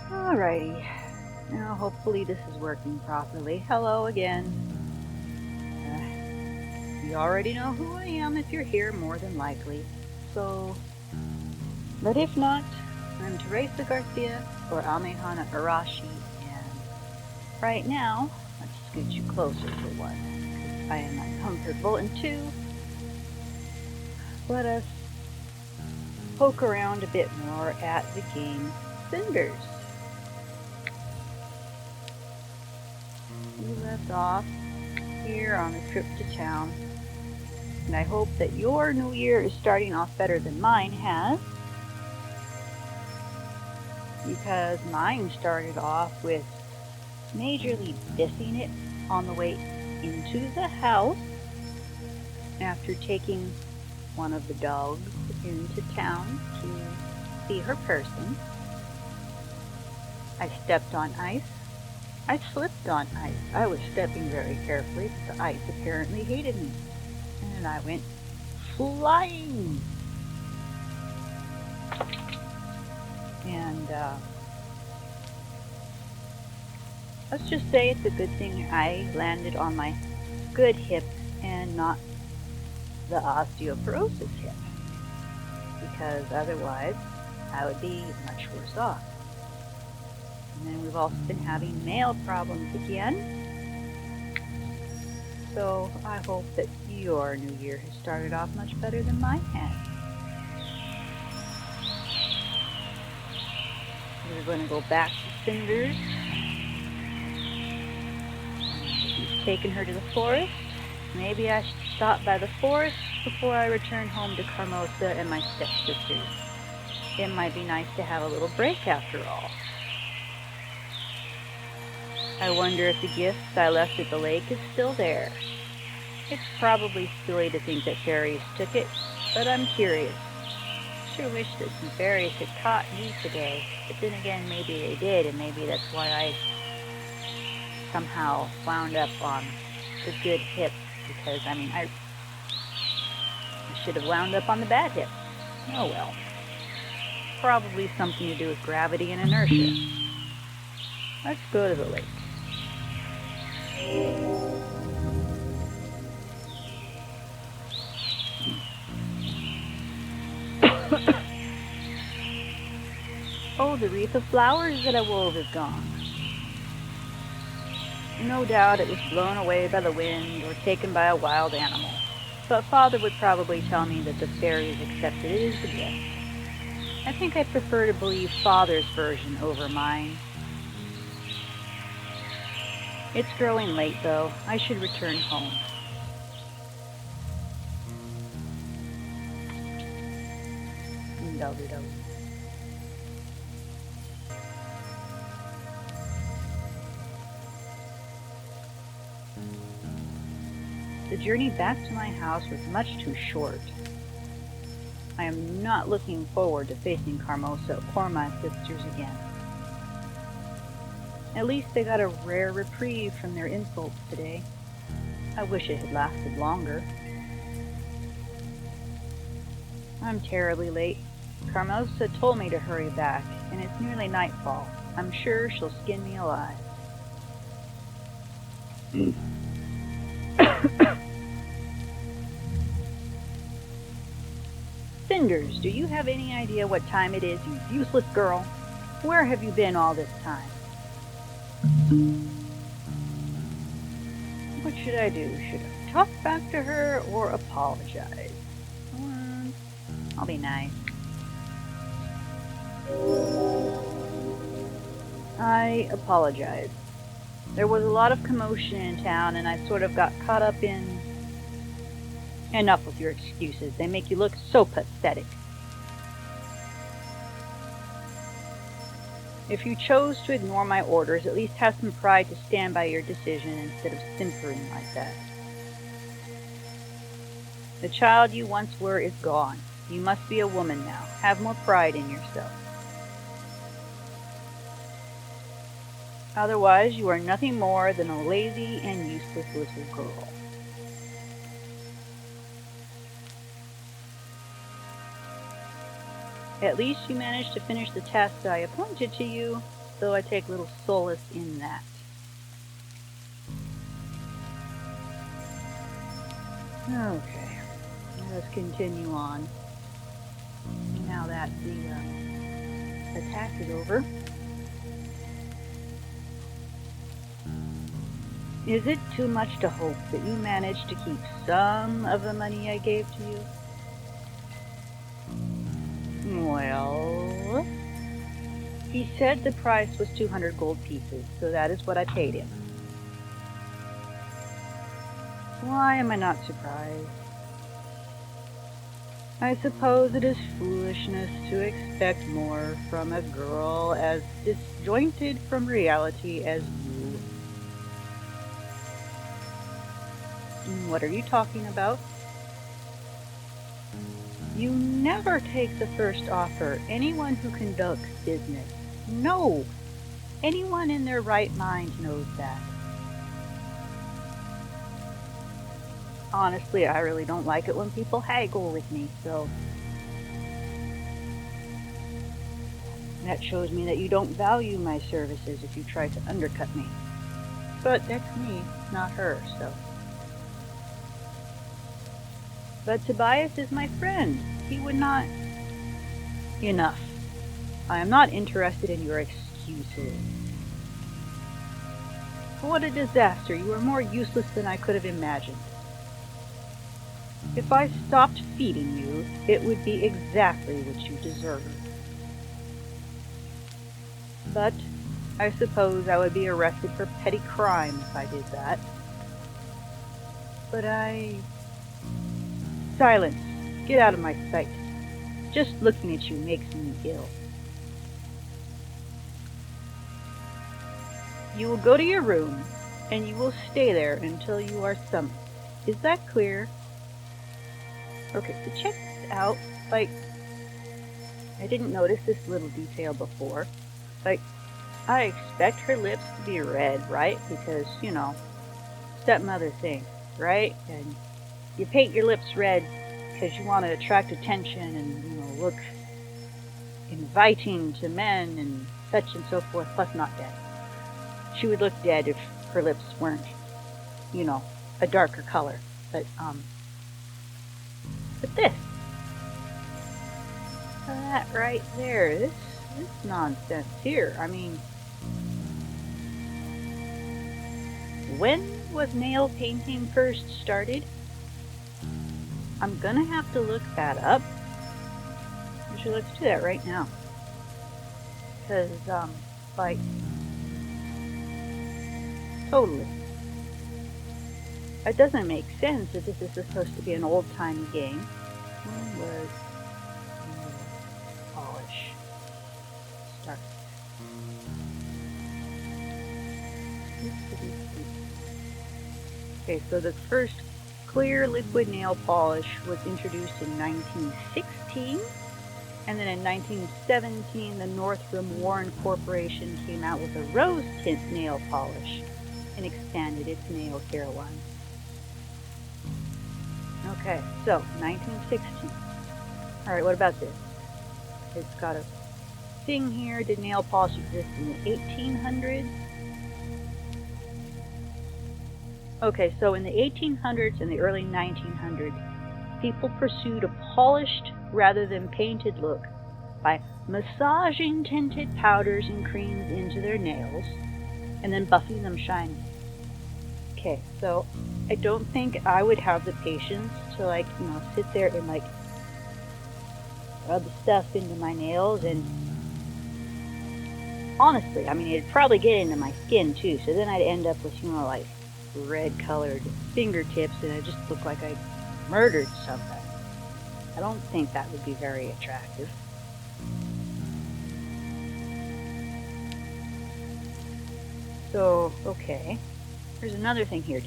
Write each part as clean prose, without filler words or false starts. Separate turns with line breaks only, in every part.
Alrighty, now hopefully this is working properly. Hello again. You already know who I am if you're here, more than likely. But if not, I'm Teresa Garcia, or Amehana Arashi, and right now, let's scoot you closer for one, because I am uncomfortable, and two, let us poke around a bit more at the game Cinders. We left off here on the trip to town, and I hope that your new year is starting off better than mine has, because mine started off with majorly dissing it on the way into the house after taking one of the dogs into town to see her person. I stepped on ice. I slipped on ice. I was stepping very carefully, but the ice apparently hated me, and I went flying. And let's just say it's a good thing I landed on my good hip and not the osteoporosis hip, because otherwise I would be much worse off. And then we've also been having nail problems again. So I hope that your new year has started off much better than mine has. We're going to go back to Cinders. He's taken her to the forest. Maybe I should stop by the forest before I return home to Carmosa and my stepsisters. It might be nice to have a little break after all. I wonder if the gifts I left at the lake is still there. It's probably silly to think that fairies took it, but I'm curious. Sure wish that some fairies had caught me today, but then again, maybe they did, and maybe that's why I somehow wound up on the good hip, because, I should have wound up on the bad hip. Oh well. Probably something to do with gravity and inertia. Let's go to the lake. Oh, the wreath of flowers that I wove is gone. No doubt it was blown away by the wind or taken by a wild animal, but Father would probably tell me that the fairies accepted it as a gift. I think I'd prefer to believe Father's version over mine. It's growing late, though. I should return home. The journey back to my house was much too short. I am not looking forward to facing Carmosa or my sisters again. At least they got a rare reprieve from their insults today. I wish it had lasted longer. I'm terribly late. Carmosa told me to hurry back, and it's nearly nightfall. I'm sure she'll skin me alive. Cinders, do you have any idea what time it is, you useless girl? Where have you been all this time? What should I do? Should I talk back to her or apologize? I'll be nice. I apologize. There was a lot of commotion in town, and I sort of got caught up in... Enough with your excuses. They make you look so pathetic. If you chose to ignore my orders, at least have some pride to stand by your decision instead of simpering like that. The child you once were is gone. You must be a woman now. Have more pride in yourself. Otherwise, you are nothing more than a lazy and useless little girl. At least you managed to finish the tasks I appointed to you. though I take little solace in that. Okay, let's continue on. Now that the attack is over. Is it too much to hope that you managed to keep some of the money I gave to you? Well, he said the price was 200 gold pieces, so that is what I paid him. Why am I not surprised? I suppose it is foolishness to expect more from a girl as disjointed from reality as you. What are you talking about? You never take the first offer. Anyone who conducts business. No! Anyone in their right mind knows that. Honestly, I really don't like it when people haggle with me, so that shows me that you don't value my services if you try to undercut me. But that's me, not her, so. But Tobias is my friend. He would not... Enough. I am not interested in your excuses. What a disaster. You are more useless than I could have imagined. If I stopped feeding you, it would be exactly what you deserve. But I suppose I would be arrested for petty crime if I did that. But Silence. Get out of my sight. Just looking at you makes me ill. You will go to your room, and you will stay there until you are summoned. Is that clear? Okay, so check this out. Like, I didn't notice this little detail before. Like, I expect her lips to be red, right? Because, you know, stepmother thing, right? And you paint your lips red because you want to attract attention and, you know, look inviting to men and such and so forth, plus not dead. She would look dead if her lips weren't, you know, a darker color. But this. That right there, this nonsense here. I mean, when was nail painting first started? I'm gonna have to look that up. Actually, let's do that right now. Because, like, totally. It doesn't make sense that this is supposed to be an old-timey game. When was polish start? Okay, so the first clear liquid nail polish was introduced in 1916, and then in 1917 the Northrum Warren Corporation came out with a rose tint nail polish and expanded its nail care line. Okay, so 1916. Alright, what about this? It's got a thing here. Did nail polish exist in the 1800s? Okay, so in the 1800s and the early 1900s, people pursued a polished rather than painted look by massaging tinted powders and creams into their nails and then buffing them shiny. Okay, so I don't think I would have the patience to, like, you know, sit there and, like, rub stuff into my nails. And honestly, I mean, it'd probably get into my skin too, so then I'd end up with, you know, like, red colored fingertips and I just look like I murdered somebody. I don't think that would be very attractive. So, okay. There's another thing here.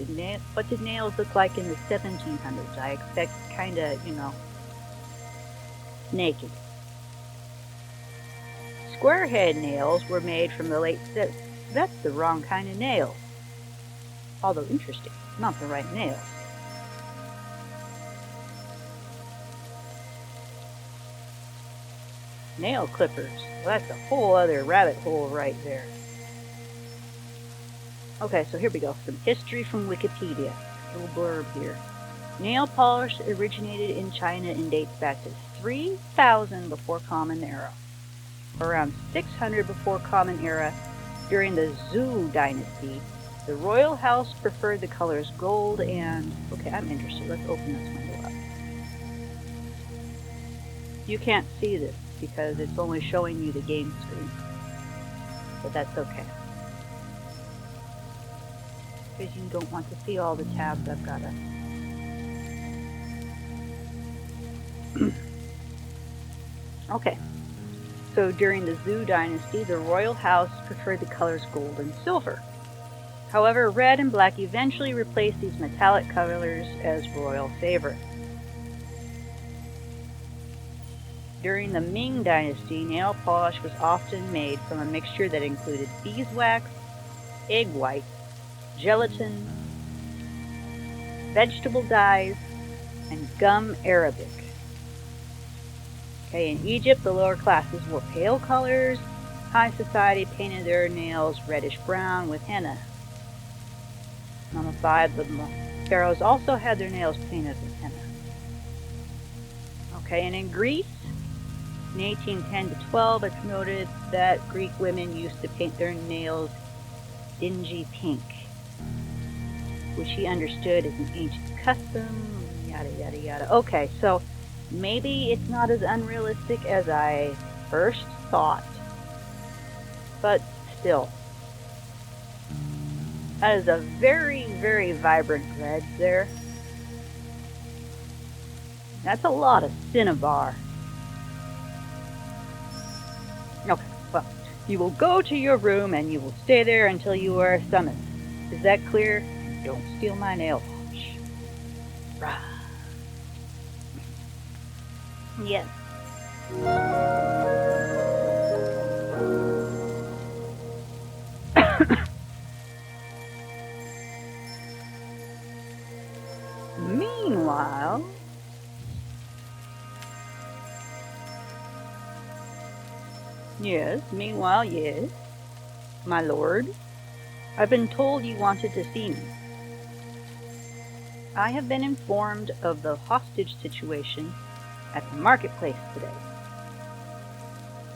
What did nails look like in the 1700s? I expect kind of, you know, naked. Square head nails were made from the late... That's the wrong kind of nail. Although interesting, not the right nails. Nail clippers. Well, that's a whole other rabbit hole right there. Okay, so here we go. Some history from Wikipedia. A little blurb here. Nail polish originated in China and dates back to 3000 before Common Era. Around 600 before Common Era, during the Zhou dynasty, the royal house preferred the colors gold and... Okay, I'm interested. Let's open this window up. You can't see this because it's only showing you the game screen. But that's okay. Because you don't want to see all the tabs I've got up. Okay. So during the Zhou dynasty, the royal house preferred the colors gold and silver. However, red and black eventually replaced these metallic colors as royal favorites. During the Ming dynasty, nail polish was often made from a mixture that included beeswax, egg white, gelatin, vegetable dyes, and gum arabic. Okay, in Egypt, the lower classes wore pale colors. High society painted their nails reddish-brown with henna. Mummified, the pharaohs also had their nails painted with henna. Okay, and in Greece, in 1810 to 12, it's noted that Greek women used to paint their nails dingy pink, which he understood as an ancient custom, yada, yada, yada. Okay, so maybe it's not as unrealistic as I first thought, but still. That is a very, very vibrant red there. That's a lot of cinnabar. Okay, well, you will go to your room and you will stay there until you are summoned. Is that clear? Don't steal my nail polish. Rah. Yes. Meanwhile, yes, my lord, I've been told you wanted to see me. I have been informed of the hostage situation at the marketplace today.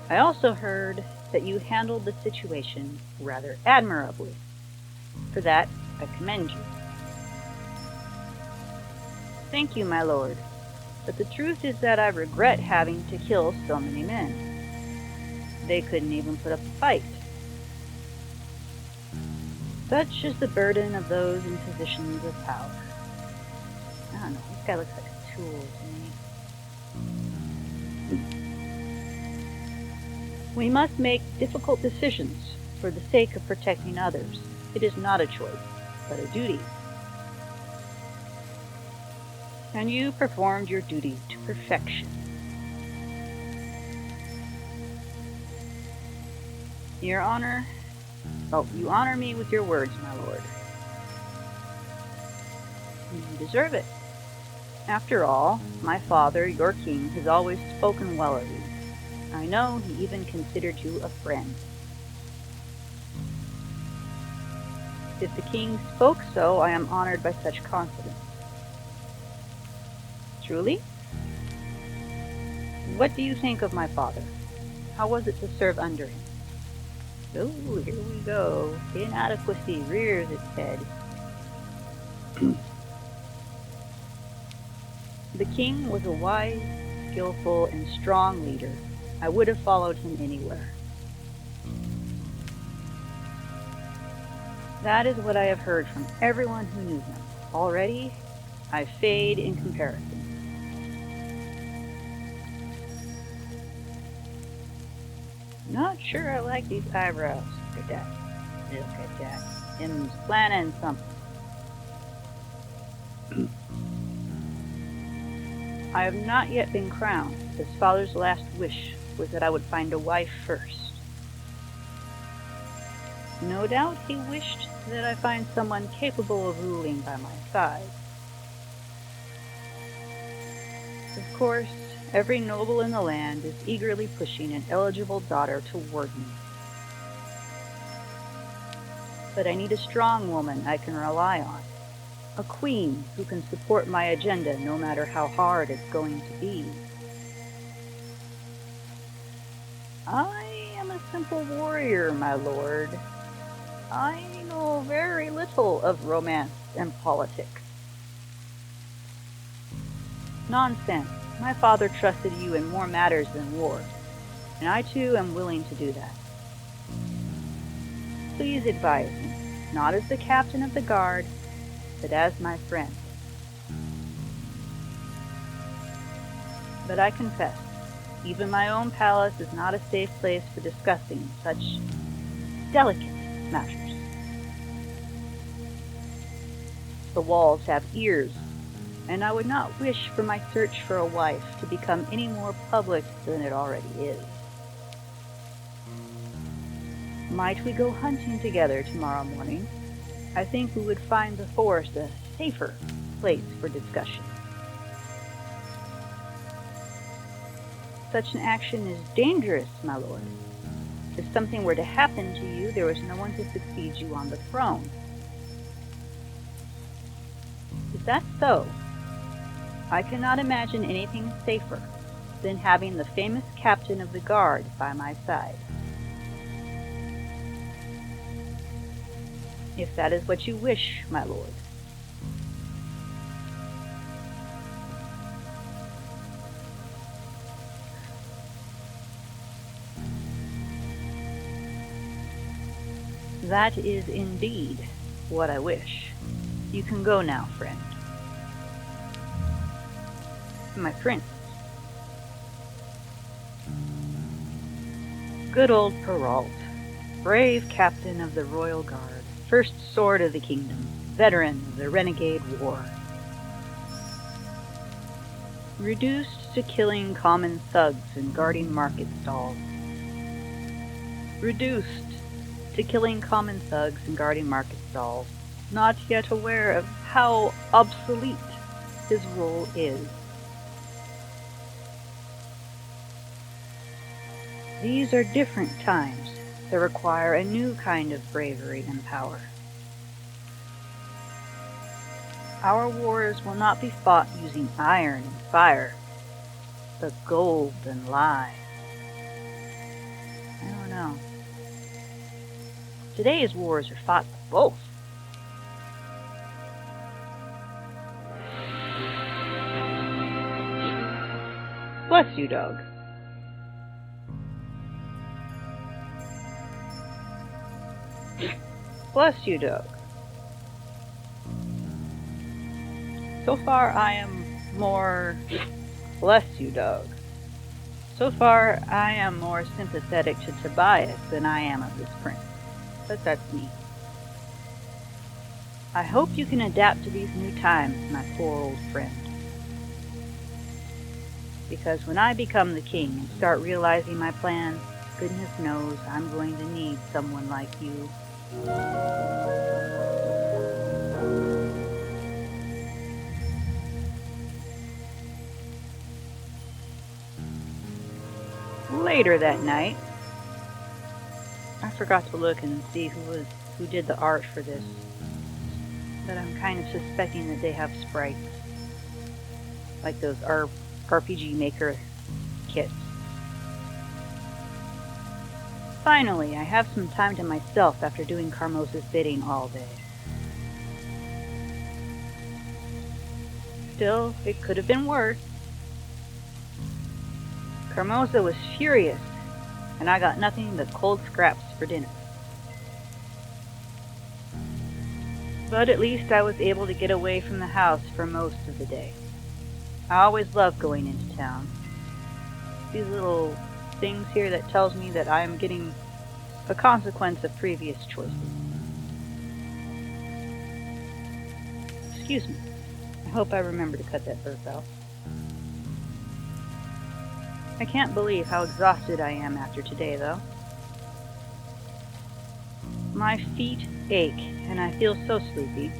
I also heard that you handled the situation rather admirably. For that, I commend you. Thank you, my lord, but the truth is that I regret having to kill so many men. They couldn't even put up a fight. Such is the burden of those in positions of power. I don't know, this guy looks like a tool to me. We must make difficult decisions for the sake of protecting others. It is not a choice, but a duty. And you performed your duty to perfection. Your Honor, you honor me with your words, my lord. You deserve it. After all, my father, your king, has always spoken well of you. I know he even considered you a friend. If the king spoke so, I am honored by such confidence. Truly? What do you think of my father? How was it to serve under him? Oh, here we go. Inadequacy rears its head. The king was a wise, skillful, and strong leader. I would have followed him anywhere. That is what I have heard from everyone who knew him. Already, I fade in comparison. Not sure I like these eyebrows. Look at that. Look at that. Him's planning something. I have not yet been crowned. His father's last wish was that I would find a wife first. No doubt he wished that I find someone capable of ruling by my side. Of course, Every noble in the land is eagerly pushing an eligible daughter toward me. But I need a strong woman I can rely on. A queen who can support my agenda no matter how hard it's going to be. I am a simple warrior, my lord. I know very little of romance and politics. Nonsense. My father trusted you in more matters than war, and I too am willing to do that. Please advise me, not as the captain of the guard, but as my friend. But I confess, even my own palace is not a safe place for discussing such delicate matters. The walls have ears, and I would not wish for my search for a wife to become any more public than it already is. Might we go hunting together tomorrow morning? I think we would find the forest a safer place for discussion. Such an action is dangerous, my lord. If something were to happen to you, there was no one to succeed you on the throne. Is that so? I cannot imagine anything safer than having the famous captain of the guard by my side. If that is what you wish, my lord. That is indeed what I wish. You can go now, friend. My prince. Good old Perrault, brave captain of the royal guard, first sword of the kingdom, veteran of the renegade war. Reduced to killing common thugs and guarding market stalls. Reduced to killing common thugs and guarding market stalls, not yet aware of how obsolete his role is. These are different times that require a new kind of bravery and power. Our wars will not be fought using iron and fire, but gold and lies. I don't know. Today's wars are fought with both. Bless you, dog. Bless you, dog. So far, I am more... Bless you, dog. So far, I am more sympathetic to Tobias than I am of this prince. But that's me. I hope you can adapt to these new times, my poor old friend. Because when I become the king and start realizing my plans, goodness knows I'm going to need someone like you. Later that night, I forgot to look and see who did the art for this, but I'm kind of suspecting that they have sprites, like those RPG Maker kits. Finally, I have some time to myself after doing Carmosa's bidding all day. Still, it could have been worse. Carmosa was furious, and I got nothing but cold scraps for dinner. But at least I was able to get away from the house for most of the day. I always love going into town. These little things here that tells me that I am getting a consequence of previous choices. Excuse me. I hope I remember to cut that burp out. I can't believe how exhausted I am after today, though. My feet ache, and I feel so sleepy.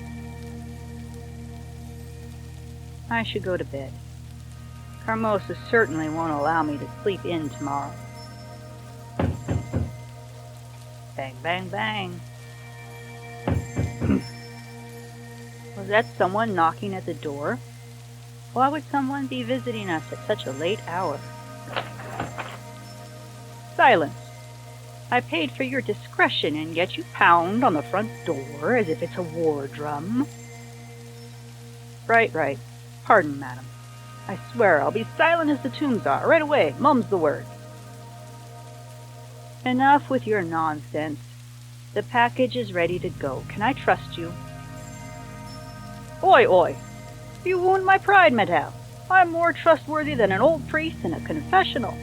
I should go to bed. Carmosa certainly won't allow me to sleep in tomorrow. Bang, bang, bang. Was that someone knocking at the door? Why would someone be visiting us at such a late hour? Silence! I paid for your discretion, and yet you pound on the front door as if it's a war drum. Right. Pardon, madam. I swear I'll be silent as the tombs are, right away. Mum's the word. Enough with your nonsense. The package is ready to go. Can I trust you? Oi! You wound my pride, madame. I'm more trustworthy than an old priest in a confessional.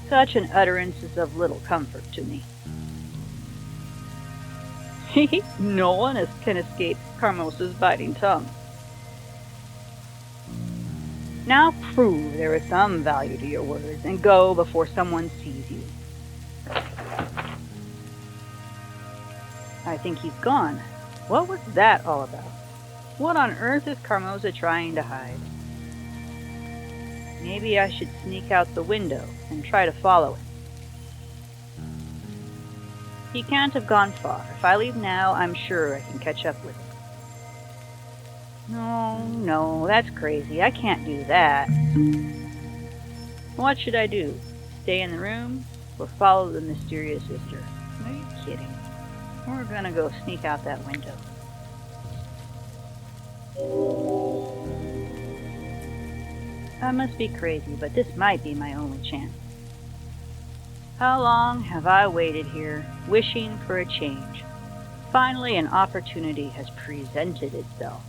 Such an utterance is of little comfort to me. No one can escape Carmosa's biting tongue. Now prove there is some value to your words, and go before someone sees you. I think he's gone. What was that all about? What on earth is Carmosa trying to hide? Maybe I should sneak out the window and try to follow him. He can't have gone far. If I leave now, I'm sure I can catch up with him. No, that's crazy. I can't do that. What should I do? Stay in the room or follow the mysterious sister? Are you kidding? We're gonna go sneak out that window. I must be crazy, but this might be my only chance. How long have I waited here, wishing for a change? Finally, an opportunity has presented itself.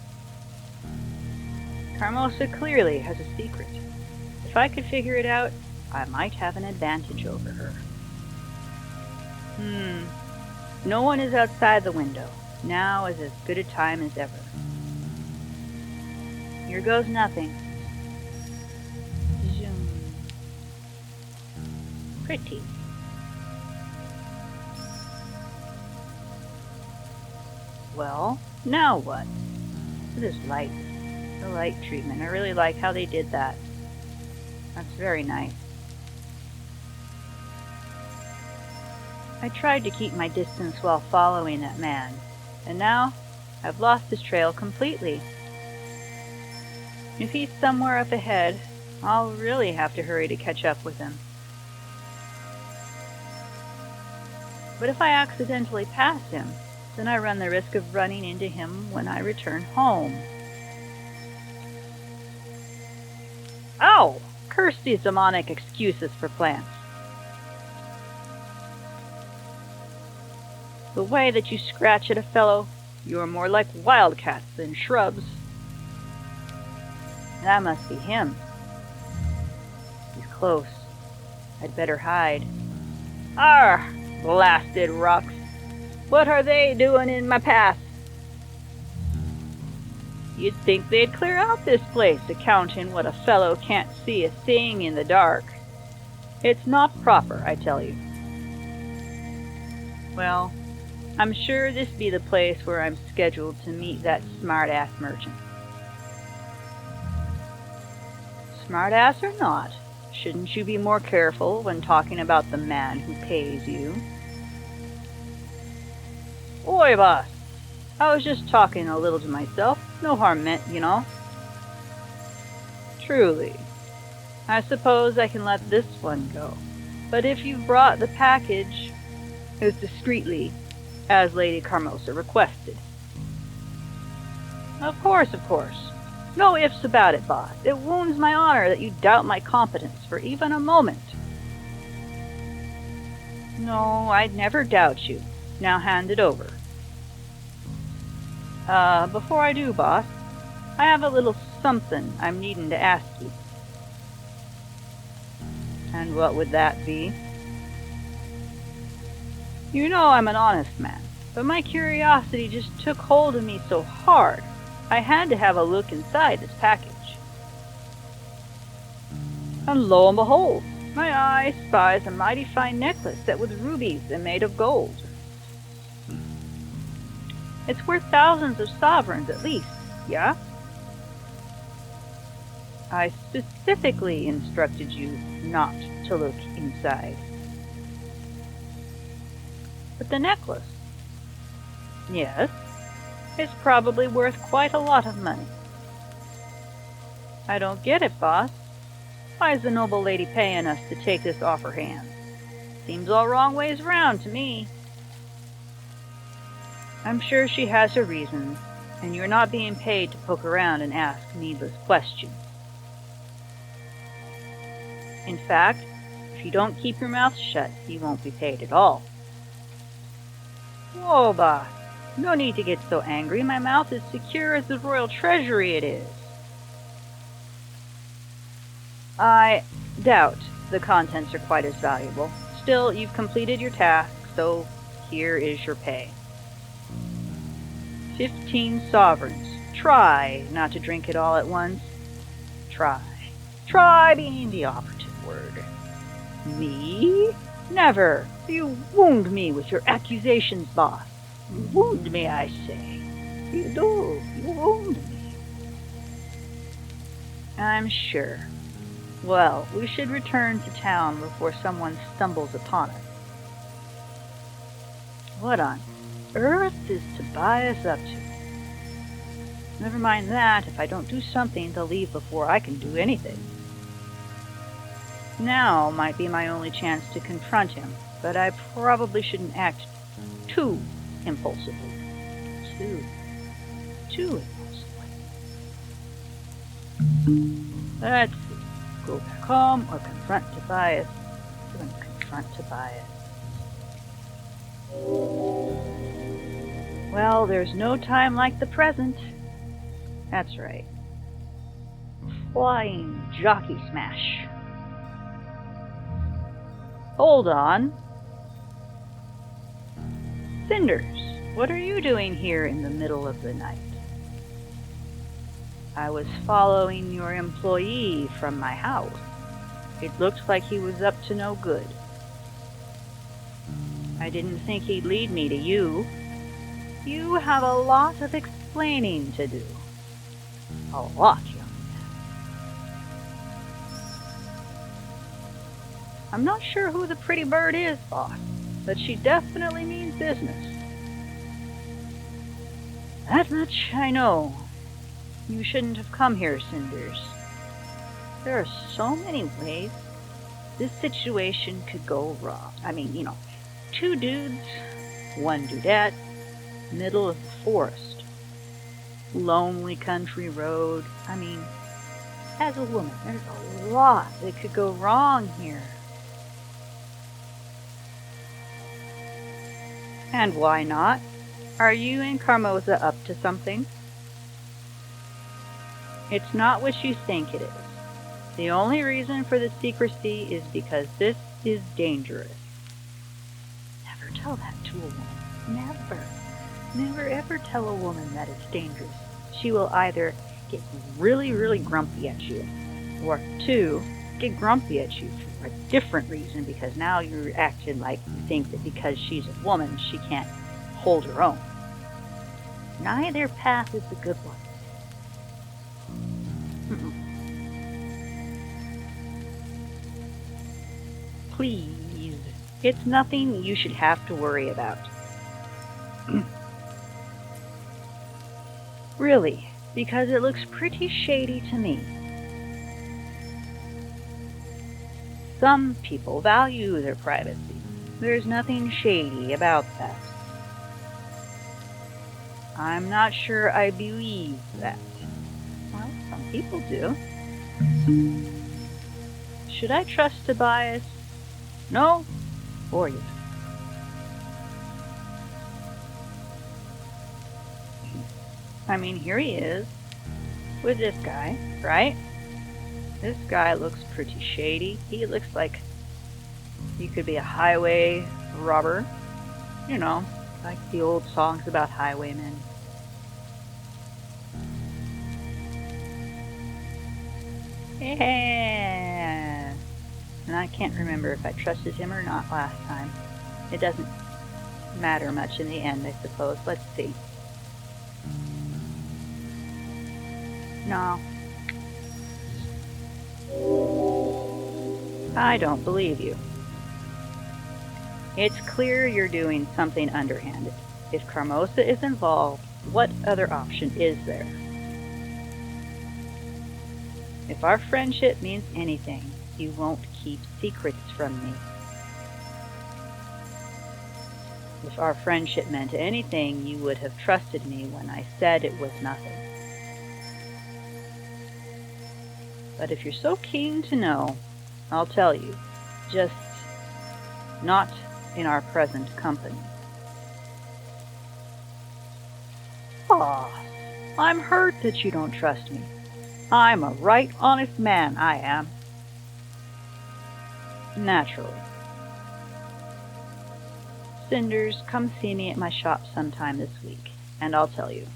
Carmosa clearly has a secret. If I could figure it out, I might have an advantage over her. No one is outside the window. Now is as good a time as ever. Here goes nothing. Zoom. Pretty. Well, now what? This light. The light treatment. I really like how they did that. That's very nice. I tried to keep my distance while following that man, and now I've lost his trail completely. If he's somewhere up ahead, I'll really have to hurry to catch up with him. But if I accidentally pass him, then I run the risk of running into him when I return home. Ow! Curse these demonic excuses for plants. The way that you scratch at a fellow, you are more like wildcats than shrubs. That must be him. He's close. I'd better hide. Arr! Blasted rocks! What are they doing in my path? You'd think they'd clear out this place, accounting what a fellow can't see a thing in the dark. It's not proper, I tell you. Well, I'm sure this be the place where I'm scheduled to meet that smart-ass merchant. Smart-ass or not, shouldn't you be more careful when talking about the man who pays you? Oi, boss! I was just talking a little to myself. No harm meant, you know. Truly. I suppose I can let this one go. But if you've brought the package as discreetly as Lady Carmosa requested. Of course. No ifs about it, boss. It wounds my honor that you doubt my competence for even a moment. No, I'd never doubt you. Now hand it over. Before I do, boss, I have a little something I'm needing to ask you. And what would that be? You know I'm an honest man, but my curiosity just took hold of me so hard, I had to have a look inside this package. And lo and behold, my eye spies a mighty fine necklace set with rubies and made of gold. It's worth thousands of sovereigns at least, yeah? I specifically instructed you not to look inside. But the necklace? Yes, it's probably worth quite a lot of money. I don't get it, boss. Why is the noble lady paying us to take this off her hands? Seems all wrong ways round to me. I'm sure she has her reasons, and you're not being paid to poke around and ask needless questions. In fact, if you don't keep your mouth shut, you won't be paid at all. Whoa, boss. No need to get so angry. My mouth is secure as the royal treasury it is. I doubt the contents are quite as valuable. Still, you've completed your task, so here is your pay. 15 sovereigns. Try not to drink it all at once. Try. Try being the operative word. Me? Never. You wound me with your accusations, boss. You wound me, I say. You do. You wound me. I'm sure. Well, we should return to town before someone stumbles upon us. What on earth is Tobias up to? Never mind that. If I don't do something, they'll leave before I can do anything. Now might be my only chance to confront him, but I probably shouldn't act too impulsively. Too impulsively. Let's see. Go back home or confront Tobias. I'm going to confront Tobias. Well, there's no time like the present. That's right. Flying jockey smash. Hold on. Cinders, what are you doing here in the middle of the night? I was following your employee from my house. It looked like he was up to no good. I didn't think he'd lead me to you. You have a lot of explaining to do. A lot, young man. I'm not sure who the pretty bird is, boss, but she definitely means business. That much I know. You shouldn't have come here, Cinders. There are so many ways this situation could go wrong. I mean, 2 dudes, 1 dudette, middle of the forest, lonely country road. I mean, as a woman, there's a lot that could go wrong here. And why not? Are you and Carmoza up to something? It's not what you think it is. The only reason for the secrecy is because this is dangerous. Never tell that to a woman. Never. Never ever tell a woman that it's dangerous. She will either get really, really grumpy at you, or 2, get grumpy at you for a different reason, because now you're acting like you think that because she's a woman, she can't hold her own. Neither path is a good one. Please, it's nothing you should have to worry about. Really, because it looks pretty shady to me. Some people value their privacy. There's nothing shady about that. I'm not sure I believe that. Well, some people do. Should I trust Tobias? No? Or yes? I mean, here he is with this guy, right? This guy looks pretty shady. He looks like he could be a highway robber. Like the old songs about highwaymen. Yeah. And I can't remember if I trusted him or not last time. It doesn't matter much in the end, I suppose. Let's see. No. I don't believe you. It's clear you're doing something underhanded. If Carmosa is involved, what other option is there? If our friendship means anything, you won't keep secrets from me. If our friendship meant anything, you would have trusted me when I said it was nothing. But if you're so keen to know, I'll tell you, just not in our present company. Ah, I'm hurt that you don't trust me. I'm a right honest man, I am. Naturally. Cinders, come see me at my shop sometime this week, and I'll tell you.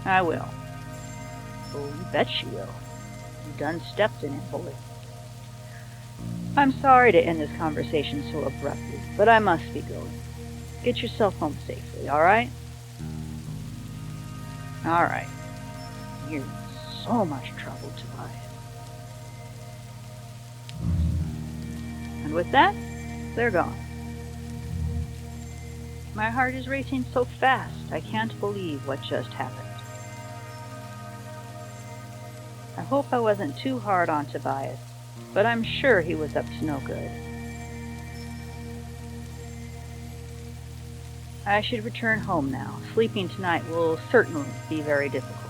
I will. Oh, you bet you will. You done stepped in it, boy. I'm sorry to end this conversation so abruptly, but I must be going. Get yourself home safely, all right? All right. You're in so much trouble, Tobias. And with that, they're gone. My heart is racing so fast, I can't believe what just happened. I hope I wasn't too hard on Tobias, but I'm sure he was up to no good. I should return home now. Sleeping tonight will certainly be very difficult.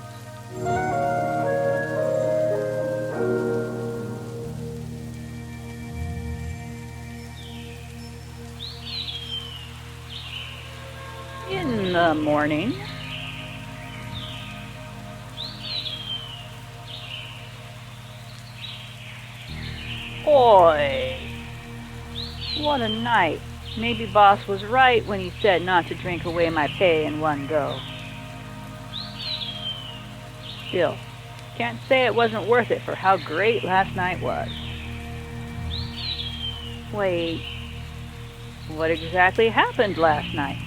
In the morning, Oi! What a night. Maybe boss was right when he said not to drink away my pay in one go. Still, can't say it wasn't worth it for how great last night was. Wait, what exactly happened last night?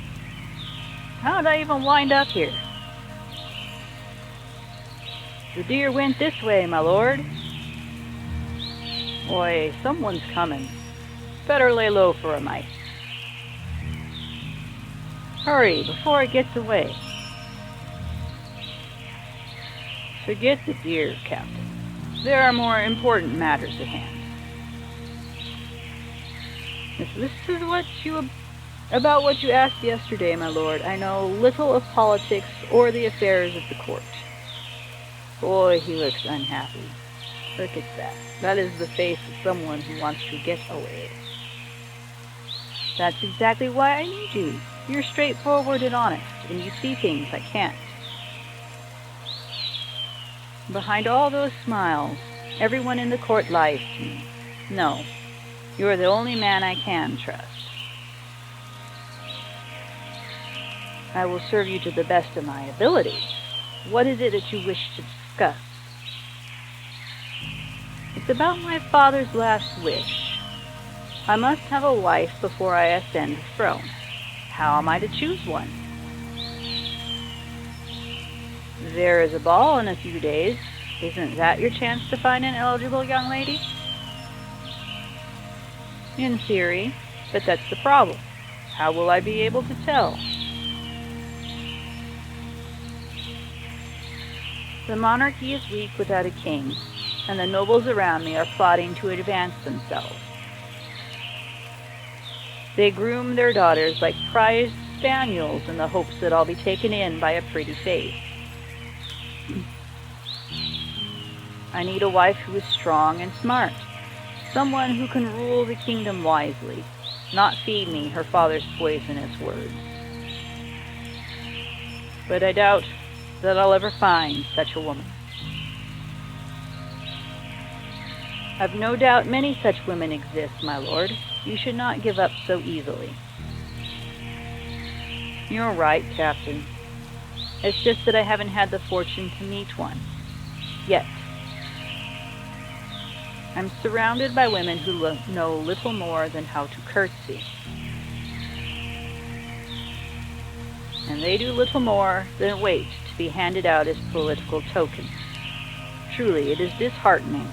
How did I even wind up here? The deer went this way, my lord. Oi, someone's coming. Better lay low for a mite. Hurry, before it gets away. Forget the deer, Captain. There are more important matters at hand. If this is about what you asked yesterday, my lord, I know little of politics or the affairs of the court. Boy, he looks unhappy. Look at that. That is the face of someone who wants to get away. That's exactly why I need you. You're straightforward and honest, and you see things I can't. Behind all those smiles, everyone in the court lies to me. No, you're the only man I can trust. I will serve you to the best of my ability. What is it that you wish to discuss? It's about my father's last wish. I must have a wife before I ascend the throne. How am I to choose one? There is a ball in a few days. Isn't that your chance to find an eligible young lady? In theory, but that's the problem. How will I be able to tell? The monarchy is weak without a king, and the nobles around me are plotting to advance themselves. They groom their daughters like prized spaniels in the hopes that I'll be taken in by a pretty face. I need a wife who is strong and smart, someone who can rule the kingdom wisely, not feed me her father's poisonous words. But I doubt that I'll ever find such a woman. I've no doubt many such women exist, my lord. You should not give up so easily. You're right, Captain. It's just that I haven't had the fortune to meet one. Yet. I'm surrounded by women who know little more than how to curtsy. And they do little more than wait to be handed out as political tokens. Truly, it is disheartening.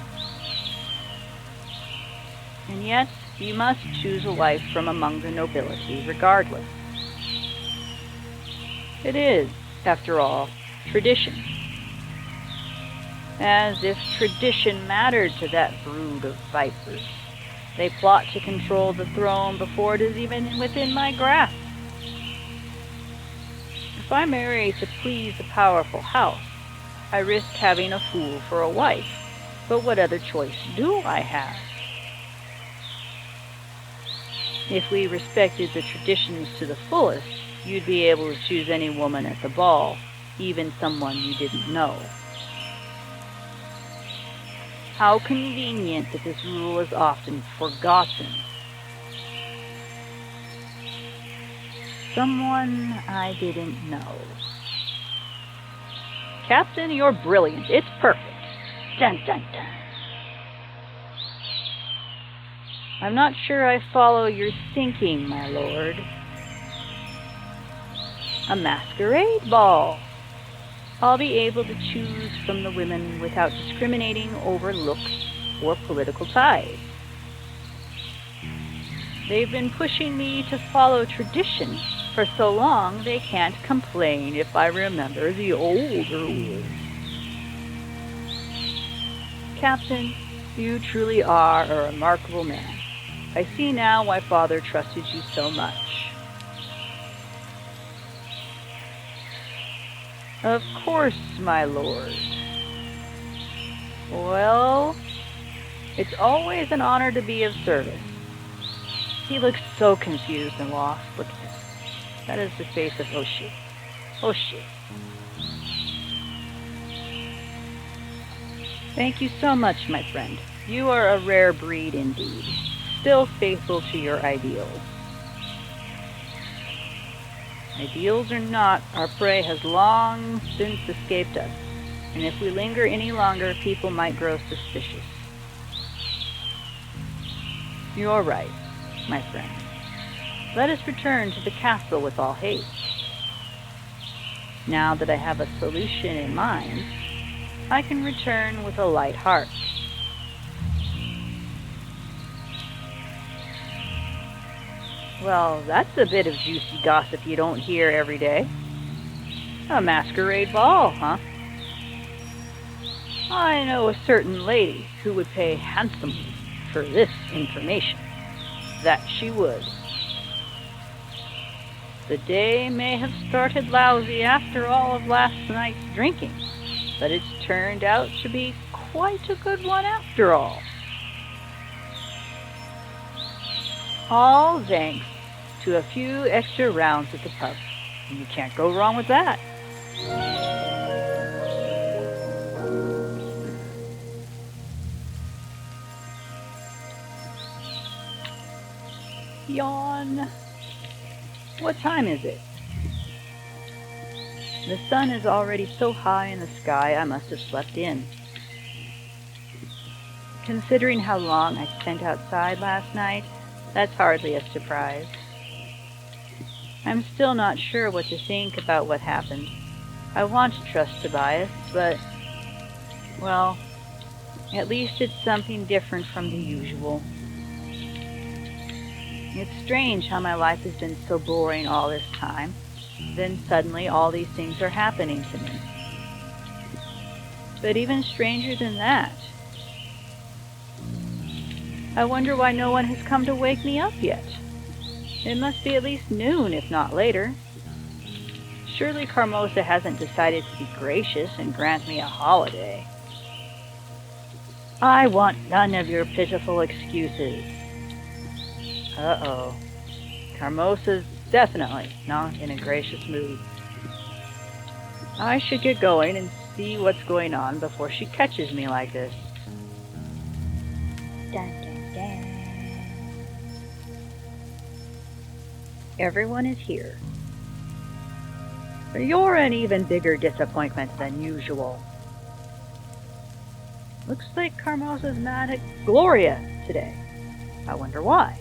And yet, you must choose a wife from among the nobility, regardless. It is, after all, tradition. As if tradition mattered to that brood of vipers. They plot to control the throne before it is even within my grasp. If I marry to please a powerful house, I risk having a fool for a wife. But what other choice do I have? If we respected the traditions to the fullest, you'd be able to choose any woman at the ball, even someone you didn't know. How convenient that this rule is often forgotten. Someone I didn't know. Captain, you're brilliant. It's perfect. Dun, dun, dun. I'm not sure I follow your thinking, my lord. A masquerade ball. I'll be able to choose from the women without discriminating over looks or political ties. They've been pushing me to follow tradition for so long they can't complain if I remember the old rules. Captain, you truly are a remarkable man. I see now why Father trusted you so much. Of course, my lord. Well, it's always an honor to be of service. He looks so confused and lost. Look at this. That is the face of Oshi. Oshi. Thank you so much, my friend. You are a rare breed indeed. Still faithful to your ideals. Ideals or not, our prey has long since escaped us, and if we linger any longer, people might grow suspicious. You're right, my friend. Let us return to the castle with all haste. Now that I have a solution in mind, I can return with a light heart. Well, that's a bit of juicy gossip you don't hear every day. A masquerade ball, huh? I know a certain lady who would pay handsomely for this information. That she would. The day may have started lousy after all of last night's drinking, but it's turned out to be quite a good one after all. All thanks to a few extra rounds at the pub. And you can't go wrong with that. Yawn. What time is it? The sun is already so high in the sky I must have slept in. Considering how long I spent outside last night, that's hardly a surprise. I'm still not sure what to think about what happened. I want to trust Tobias, but, well, at least it's something different from the usual. It's strange how my life has been so boring all this time. Then suddenly all these things are happening to me. But even stranger than that, I wonder why no one has come to wake me up yet. It must be at least noon, if not later. Surely Carmosa hasn't decided to be gracious and grant me a holiday. I want none of your pitiful excuses. Uh-oh. Carmosa's definitely not in a gracious mood. I should get going and see what's going on before she catches me like this. Dun, dun, dun. Everyone is here. You're an even bigger disappointment than usual. Looks like Carmosa's mad at Gloria today. I wonder why.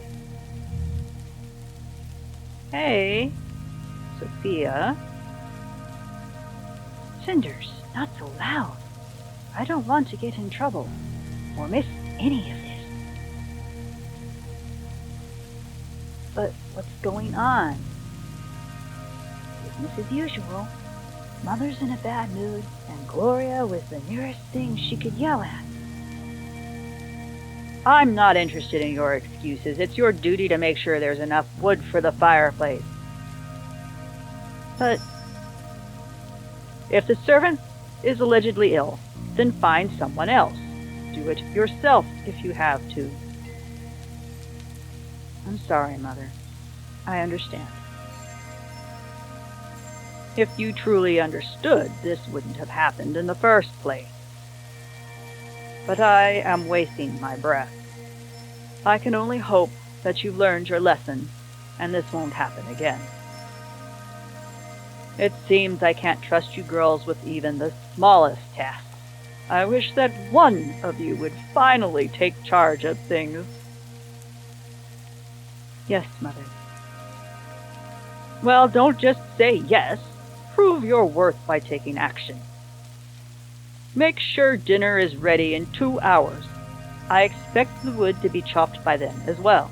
Hey, Sophia. Cinders, not so loud. I don't want to get in trouble or miss any of this. But what's going on? Business as usual. Mother's in a bad mood, and Gloria was the nearest thing she could yell at. I'm not interested in your excuses. It's your duty to make sure there's enough wood for the fireplace. But if the servant is allegedly ill, then find someone else. Do it yourself if you have to. I'm sorry, Mother. I understand. If you truly understood, this wouldn't have happened in the first place. But I am wasting my breath. I can only hope that you've learned your lesson, and this won't happen again. It seems I can't trust you girls with even the smallest tasks. I wish that one of you would finally take charge of things. Yes, Mother. Well, don't just say yes. Prove your worth by taking action. Make sure dinner is ready in 2 hours. I expect the wood to be chopped by then as well.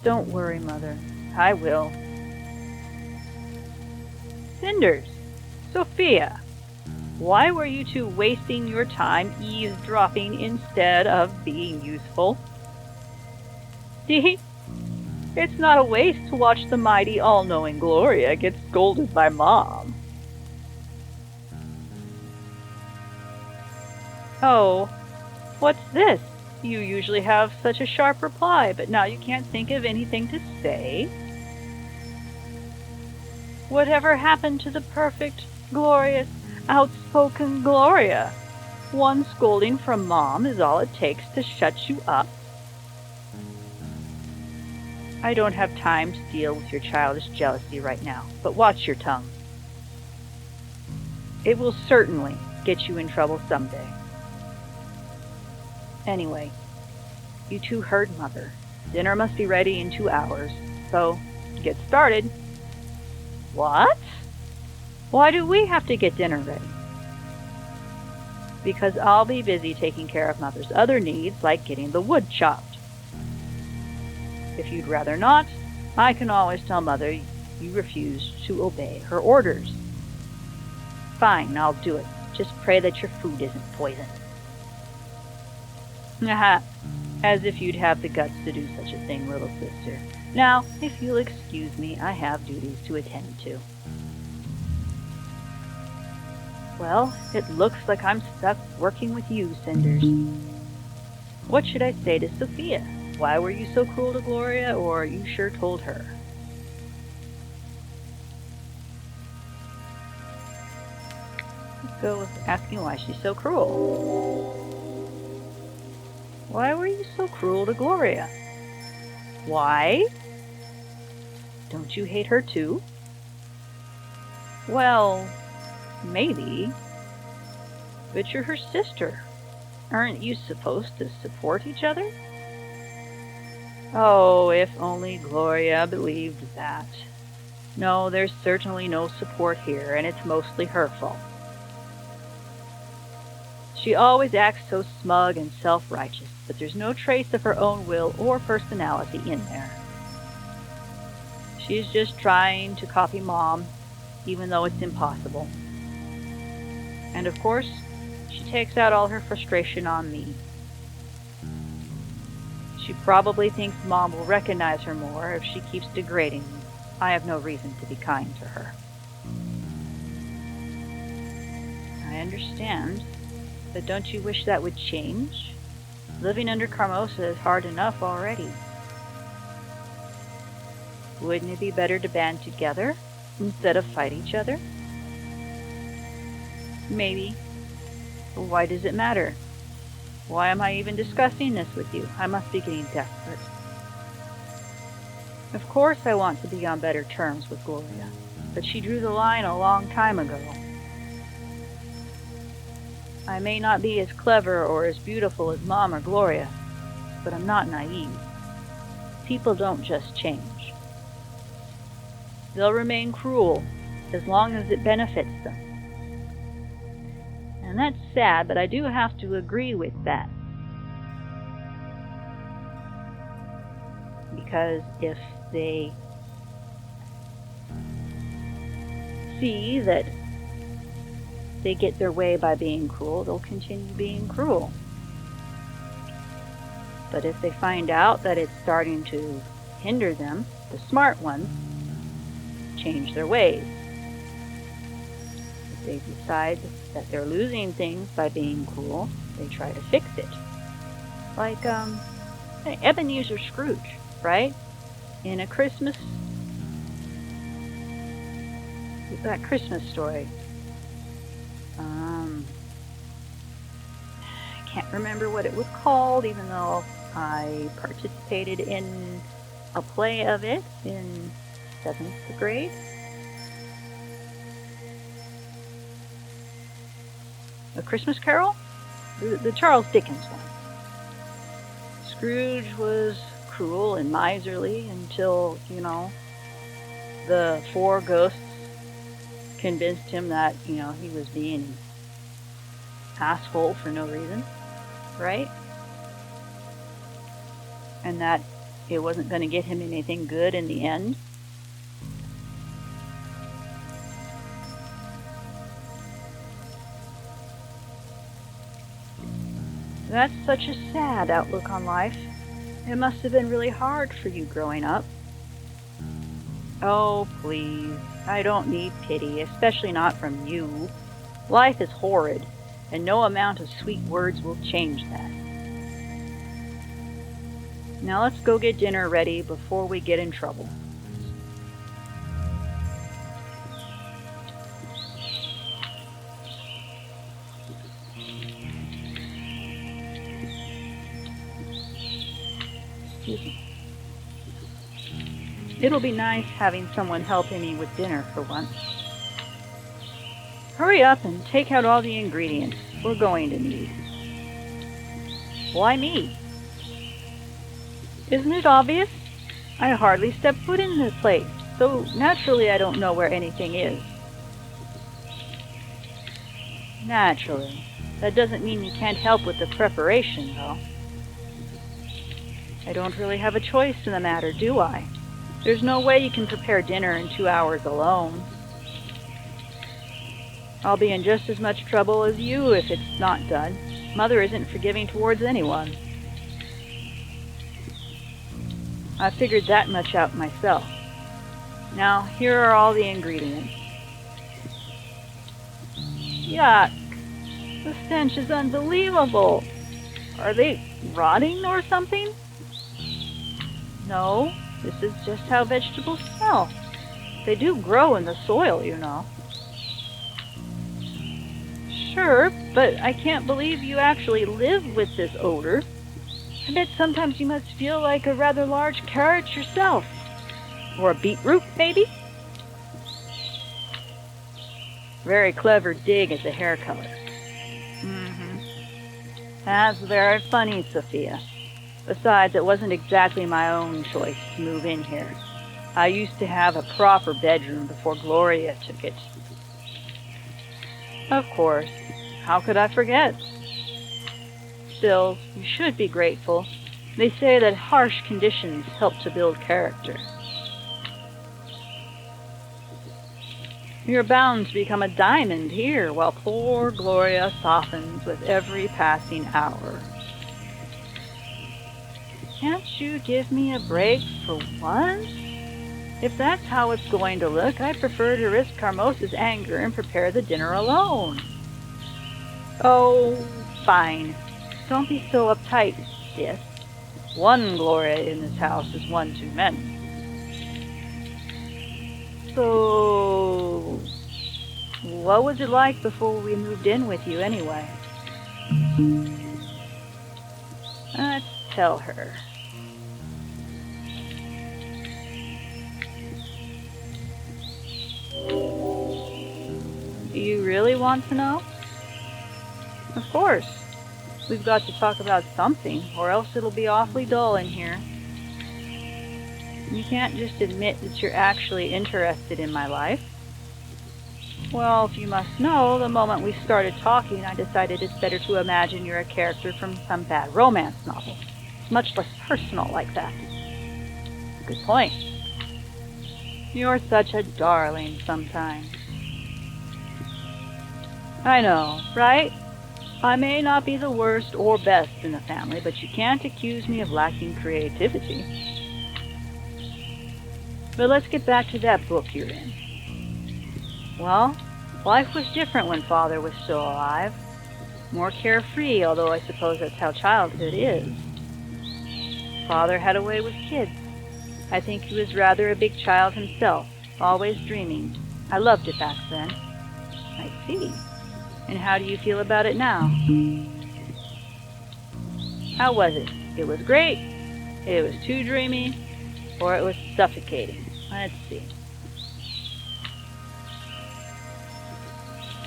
Don't worry, Mother. I will. Cinders, Sophia, why were you two wasting your time eavesdropping instead of being useful? See? It's not a waste to watch the mighty all-knowing Gloria get scolded by Mom. Oh, what's this? You usually have such a sharp reply, but now you can't think of anything to say? Whatever happened to the perfect, glorious, outspoken Gloria? One scolding from Mom is all it takes to shut you up. I don't have time to deal with your childish jealousy right now, but watch your tongue. It will certainly get you in trouble someday. Anyway, you two heard Mother. Dinner must be ready in 2 hours, so get started. What? Why do we have to get dinner ready? Because I'll be busy taking care of Mother's other needs, like getting the wood chopped. If you'd rather not, I can always tell Mother you refuse to obey her orders. Fine, I'll do it. Just pray that your food isn't poisoned. Haha, as if you'd have the guts to do such a thing, little sister. Now, if you'll excuse me, I have duties to attend to. Well, it looks like I'm stuck working with you, Cinders. What should I say to Sophia? Why were you so cruel to Gloria, or you sure told her? Let's go with asking why she's so cruel. Why were you so cruel to Gloria? Why? Don't you hate her too? Well, maybe. But you're her sister. Aren't you supposed to support each other? Oh, if only Gloria believed that. No, there's certainly no support here, and it's mostly her fault. She always acts so smug and self-righteous, but there's no trace of her own will or personality in there. She's just trying to copy Mom, even though it's impossible. And of course, she takes out all her frustration on me. She probably thinks Mom will recognize her more if she keeps degrading me. I have no reason to be kind to her. I understand, but don't you wish that would change? Living under Carmosa is hard enough already. Wouldn't it be better to band together instead of fight each other? Maybe. But why does it matter? Why am I even discussing this with you? I must be getting desperate. Of course I want to be on better terms with Gloria, but she drew the line a long time ago. I may not be as clever or as beautiful as Mom or Gloria, but I'm not naive. People don't just change. They'll remain cruel as long as it benefits them. And that's sad, but I do have to agree with that. Because if they see that they get their way by being cruel, they'll continue being cruel. But if they find out that it's starting to hinder them, the smart ones change their ways. If they decide that they're losing things by being cruel, they try to fix it. Like Ebenezer Scrooge, right? In that Christmas story. I can't remember what it was called, even though I participated in a play of it in 7th grade. A Christmas Carol? The Charles Dickens one. Scrooge was cruel and miserly until, the 4 ghosts convinced him that, he was being an asshole for no reason, right? And that it wasn't going to get him anything good in the end. That's such a sad outlook on life. It must have been really hard for you growing up. Oh, please. I don't need pity, especially not from you. Life is horrid, and no amount of sweet words will change that. Now let's go get dinner ready before we get in trouble. It'll be nice having someone helping me with dinner for once. Hurry up and take out all the ingredients we're going to need. Why me? Isn't it obvious? I hardly step foot in the place, so naturally I don't know where anything is. Naturally. That doesn't mean you can't help with the preparation, though. I don't really have a choice in the matter, do I? There's no way you can prepare dinner in 2 hours alone. I'll be in just as much trouble as you if it's not done. Mother isn't forgiving towards anyone. I figured that much out myself. Now, here are all the ingredients. Yuck! The stench is unbelievable! Are they rotting or something? No, this is just how vegetables smell. They do grow in the soil, you know. Sure, but I can't believe you actually live with this odor. I bet sometimes you must feel like a rather large carrot yourself. Or a beetroot, maybe? Very clever dig at the hair color. That's very funny, Sophia. Besides, it wasn't exactly my own choice to move in here. I used to have a proper bedroom before Gloria took it. Of course. How could I forget? Still, you should be grateful. They say that harsh conditions help to build character. You're bound to become a diamond here, while poor Gloria softens with every passing hour. Can't you give me a break for once? If that's how it's going to look, I'd prefer to risk Carmosa's anger and prepare the dinner alone. Oh, fine. Don't be so uptight, sis. One Gloria in this house is one too many. So, what was it like before we moved in with you anyway? Let's tell her. Do you really want to know? Of course. We've got to talk about something, or else it'll be awfully dull in here. You can't just admit that you're actually interested in my life. Well, if you must know, the moment we started talking, I decided it's better to imagine you're a character from some bad romance novel. It's much less personal like that. Good point. You're such a darling sometimes. I know, right? I may not be the worst or best in the family, but you can't accuse me of lacking creativity. But let's get back to that book you're in. Well, life was different when Father was still alive. More carefree, although I suppose that's how childhood is. Father had a way with kids. I think he was rather a big child himself, always dreaming. I loved it back then. I see. And how do you feel about it now? How was it? It was great, it was too dreamy, or it was suffocating? Let's see.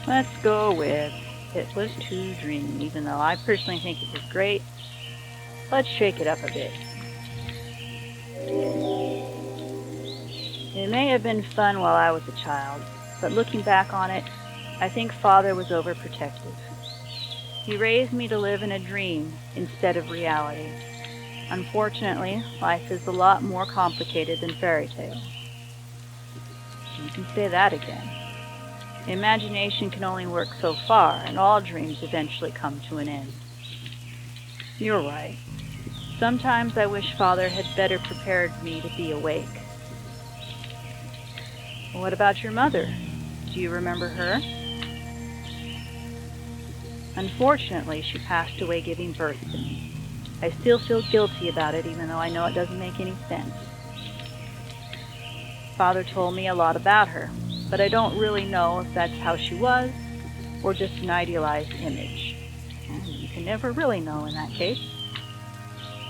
Let's go with it was too dreamy, even though I personally think it was great. Let's shake it up a bit. It may have been fun while I was a child, but looking back on it, I think Father was overprotective. He raised me to live in a dream instead of reality. Unfortunately, life is a lot more complicated than fairy tales. You can say that again. Imagination can only work so far, and all dreams eventually come to an end. You're right. Sometimes I wish Father had better prepared me to be awake. What about your mother? Do you remember her? Unfortunately, she passed away giving birth to me. I still feel guilty about it, even though I know it doesn't make any sense. Father told me a lot about her, but I don't really know if that's how she was, or just an idealized image. You can never really know in that case.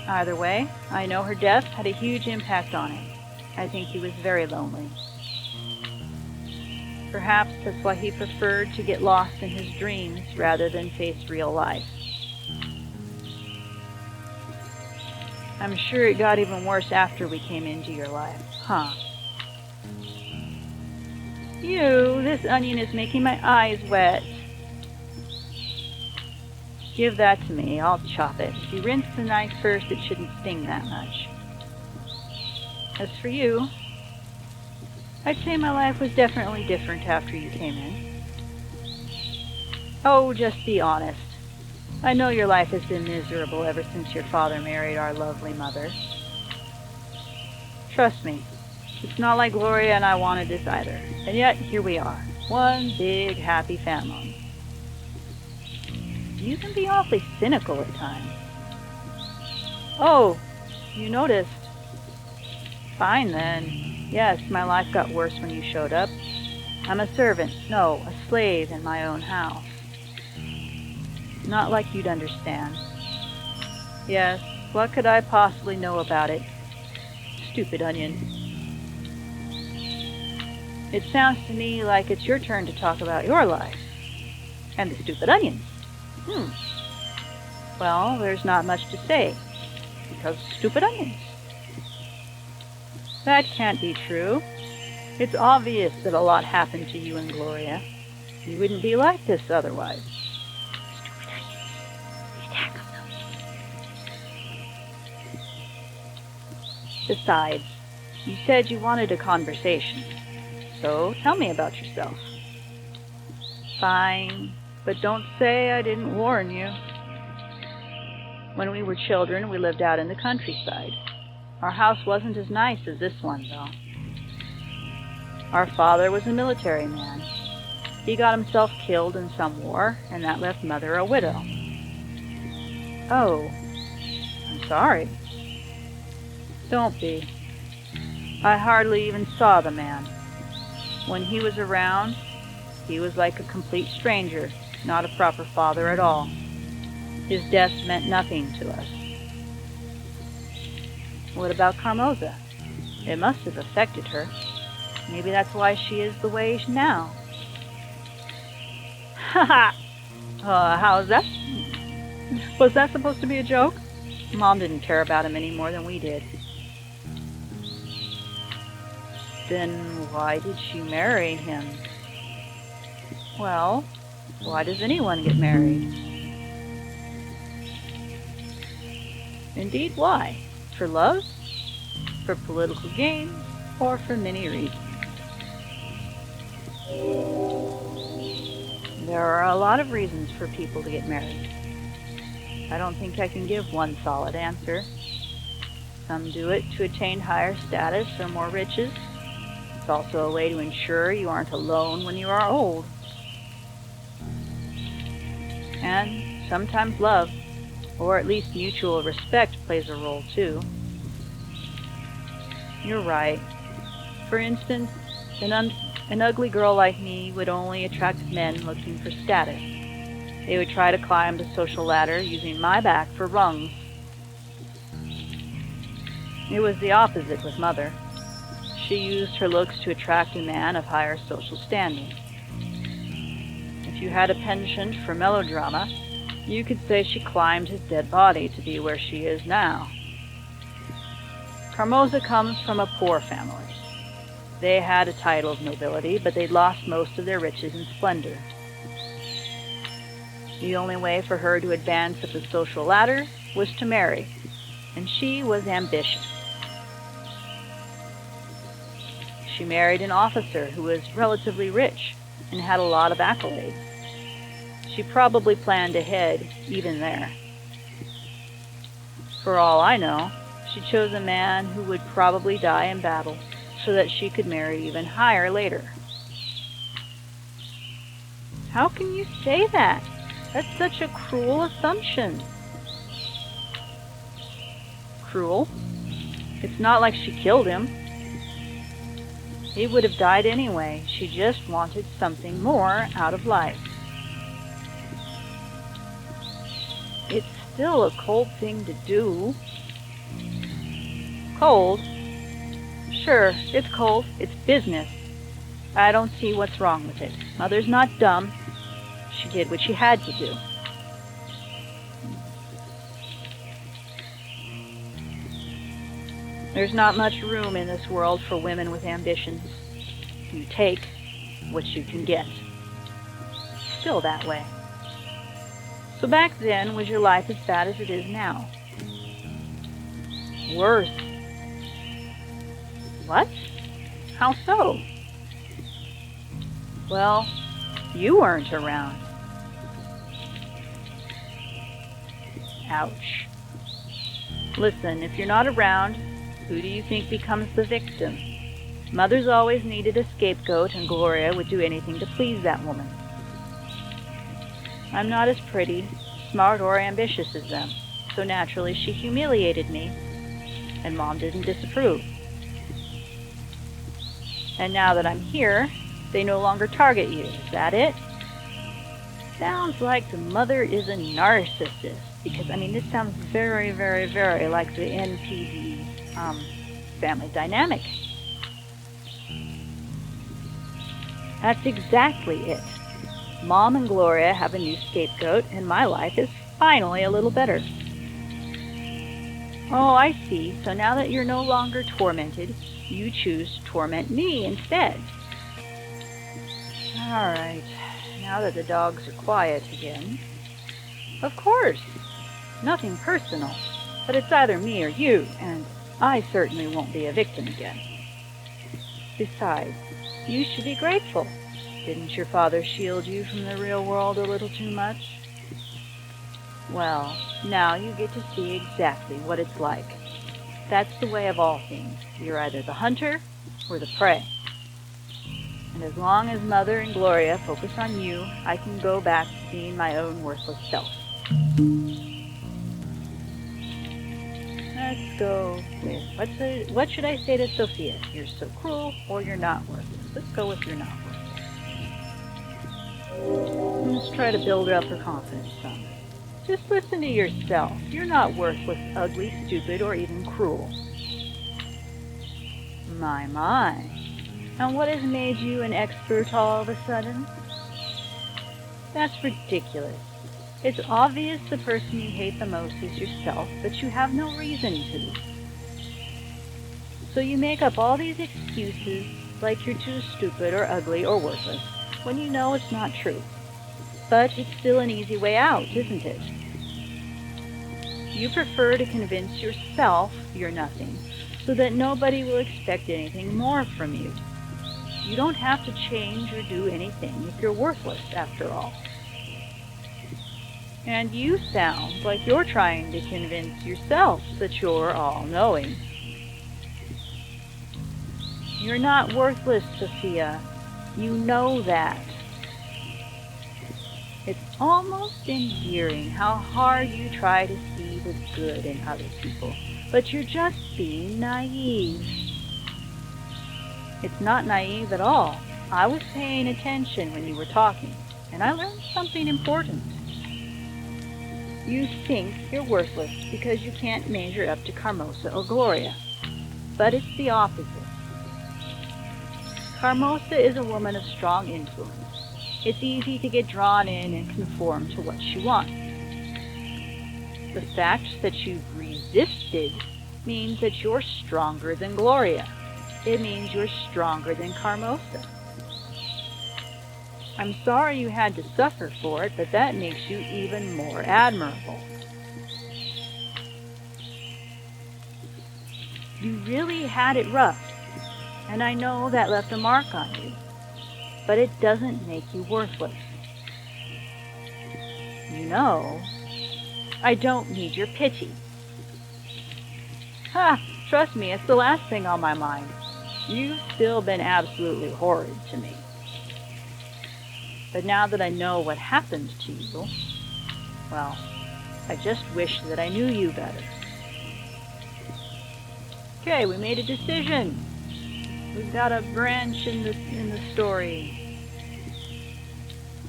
Either way, I know her death had a huge impact on him. I think he was very lonely. Perhaps that's why he preferred to get lost in his dreams rather than face real life. I'm sure it got even worse after we came into your life, huh? This onion is making my eyes wet. Give that to me, I'll chop it. If you rinse the knife first, it shouldn't sting that much. As for you, I'd say my life was definitely different after you came in. Oh, just be honest. I know your life has been miserable ever since your father married our lovely mother. Trust me, it's not like Gloria and I wanted this either. And yet, here we are. One big happy family. You can be awfully cynical at times. Oh, you noticed. Fine then. Yes, my life got worse when you showed up. I'm a servant, no, a slave in my own house. Not like you'd understand. Yes, what could I possibly know about it? Stupid onion. It sounds to me like it's your turn to talk about your life. And the stupid onions. Well, there's not much to say, because stupid onions. That can't be true. It's obvious that a lot happened to you and Gloria. You wouldn't be like this otherwise. Stupid onions. Attack them. Besides, you said you wanted a conversation. So tell me about yourself. Fine, but don't say I didn't warn you. When we were children, we lived out in the countryside. Our house wasn't as nice as this one, though. Our father was a military man. He got himself killed in some war, and that left Mother a widow. Oh, I'm sorry. Don't be. I hardly even saw the man. When he was around, he was like a complete stranger, not a proper father at all. His death meant nothing to us. What about Carmoza? It must have affected her. Maybe that's why she is the way now. Ha ha! How's that? Was that supposed to be a joke? Mom didn't care about him any more than we did. Then why did she marry him? Well, why does anyone get married? Indeed, why? For love? For political gain? Or for many reasons? There are a lot of reasons for people to get married. I don't think I can give one solid answer. Some do it to attain higher status or more riches. It's also a way to ensure you aren't alone when you are old. And sometimes love, or at least mutual respect, plays a role too. You're right. For instance, an ugly girl like me would only attract men looking for status. They would try to climb the social ladder using my back for rungs. It was the opposite with Mother. She used her looks to attract a man of higher social standing. If you had a penchant for melodrama, you could say she climbed his dead body to be where she is now. Carmoza comes from a poor family. They had a title of nobility, but they'd lost most of their riches and splendor. The only way for her to advance up the social ladder was to marry, and she was ambitious. She married an officer who was relatively rich and had a lot of accolades. She probably planned ahead, even there. For all I know, she chose a man who would probably die in battle so that she could marry even higher later. How can you say that? That's such a cruel assumption. Cruel? It's not like she killed him. He would have died anyway. She just wanted something more out of life. It's still a cold thing to do. Cold? Sure, it's cold. It's business. I don't see what's wrong with it. Mother's not dumb. She did what she had to do. There's not much room in this world for women with ambitions. You take what you can get. Still that way. So back then, was your life as bad as it is now? Worse. What? How so? Well, you weren't around. Ouch. Listen, if you're not around, who do you think becomes the victim? Mother's always needed a scapegoat, and Gloria would do anything to please that woman. I'm not as pretty, smart, or ambitious as them, so naturally she humiliated me, and Mom didn't disapprove. And now that I'm here, they no longer target you. Is that it? Sounds like the mother is a narcissist, because, this sounds very, very, very like the NPD family dynamic. That's exactly it. Mom and Gloria have a new scapegoat, and my life is finally a little better. Oh, I see. So now that you're no longer tormented, you choose to torment me instead. All right. Now that the dogs are quiet again. Of course. Nothing personal. But it's either me or you, and I certainly won't be a victim again. Besides, you should be grateful. Didn't your father shield you from the real world a little too much? Well, now you get to see exactly what it's like. That's the way of all things. You're either the hunter or the prey. And as long as Mother and Gloria focus on you, I can go back to being my own worthless self. Let's go with, what should I say to Sophia? You're so cruel, or you're not worthless. Let's go with you're not worthless. Let's try to build up her confidence some. Just listen to yourself. You're not worthless, ugly, stupid, or even cruel. My. And what has made you an expert all of a sudden? That's ridiculous. It's obvious the person you hate the most is yourself, but you have no reason to. So you make up all these excuses like you're too stupid or ugly or worthless, when you know it's not true. But it's still an easy way out, isn't it? You prefer to convince yourself you're nothing, so that nobody will expect anything more from you. You don't have to change or do anything if you're worthless, after all. And you sound like you're trying to convince yourself that you're all-knowing. You're not worthless, Sophia. You know that. It's almost endearing how hard you try to see the good in other people, but you're just being naive. It's not naive at all. I was paying attention when you were talking, and I learned something important. You think you're worthless because you can't measure up to Carmosa or Gloria, but it's the opposite. Carmosa is a woman of strong influence. It's easy to get drawn in and conform to what she wants. The fact that you've resisted means that you're stronger than Gloria. It means you're stronger than Carmosa. I'm sorry you had to suffer for it, but that makes you even more admirable. You really had it rough, and I know that left a mark on you, but it doesn't make you worthless. You know, I don't need your pity. Ha! Trust me, it's the last thing on my mind. You've still been absolutely horrid to me. But now that I know what happened to you, well, I just wish that I knew you better. Okay, we made a decision. We've got a branch in the story.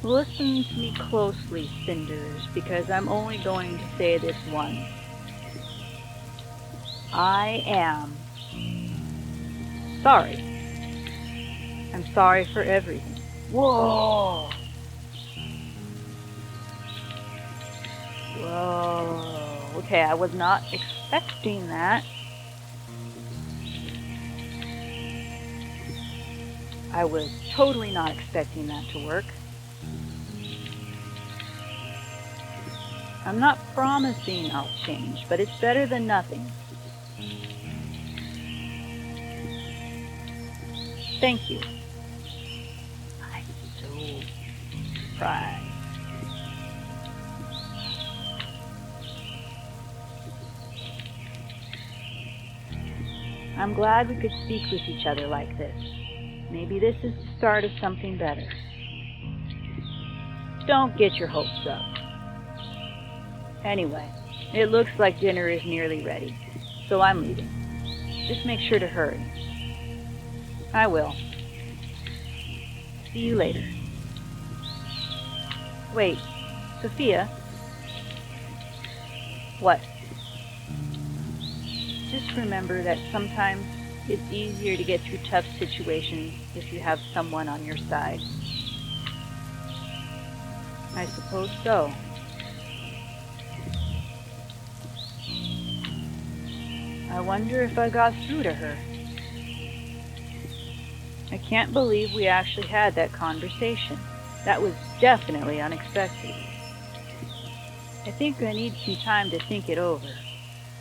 Listen to me closely, Cinders, because I'm only going to say this once. I am sorry. I'm sorry for everything. Whoa! Whoa. Okay, I was not expecting that. I was totally not expecting that to work. I'm not promising I'll change, but it's better than nothing. Thank you. I'm so surprised. I'm glad we could speak with each other like this. Maybe this is the start of something better. Don't get your hopes up. Anyway, it looks like dinner is nearly ready, so I'm leaving. Just make sure to hurry. I will. See you later. Wait, Sophia? What? Just remember that sometimes it's easier to get through tough situations if you have someone on your side. I suppose so. I wonder if I got through to her. I can't believe we actually had that conversation. That was definitely unexpected. I think I need some time to think it over.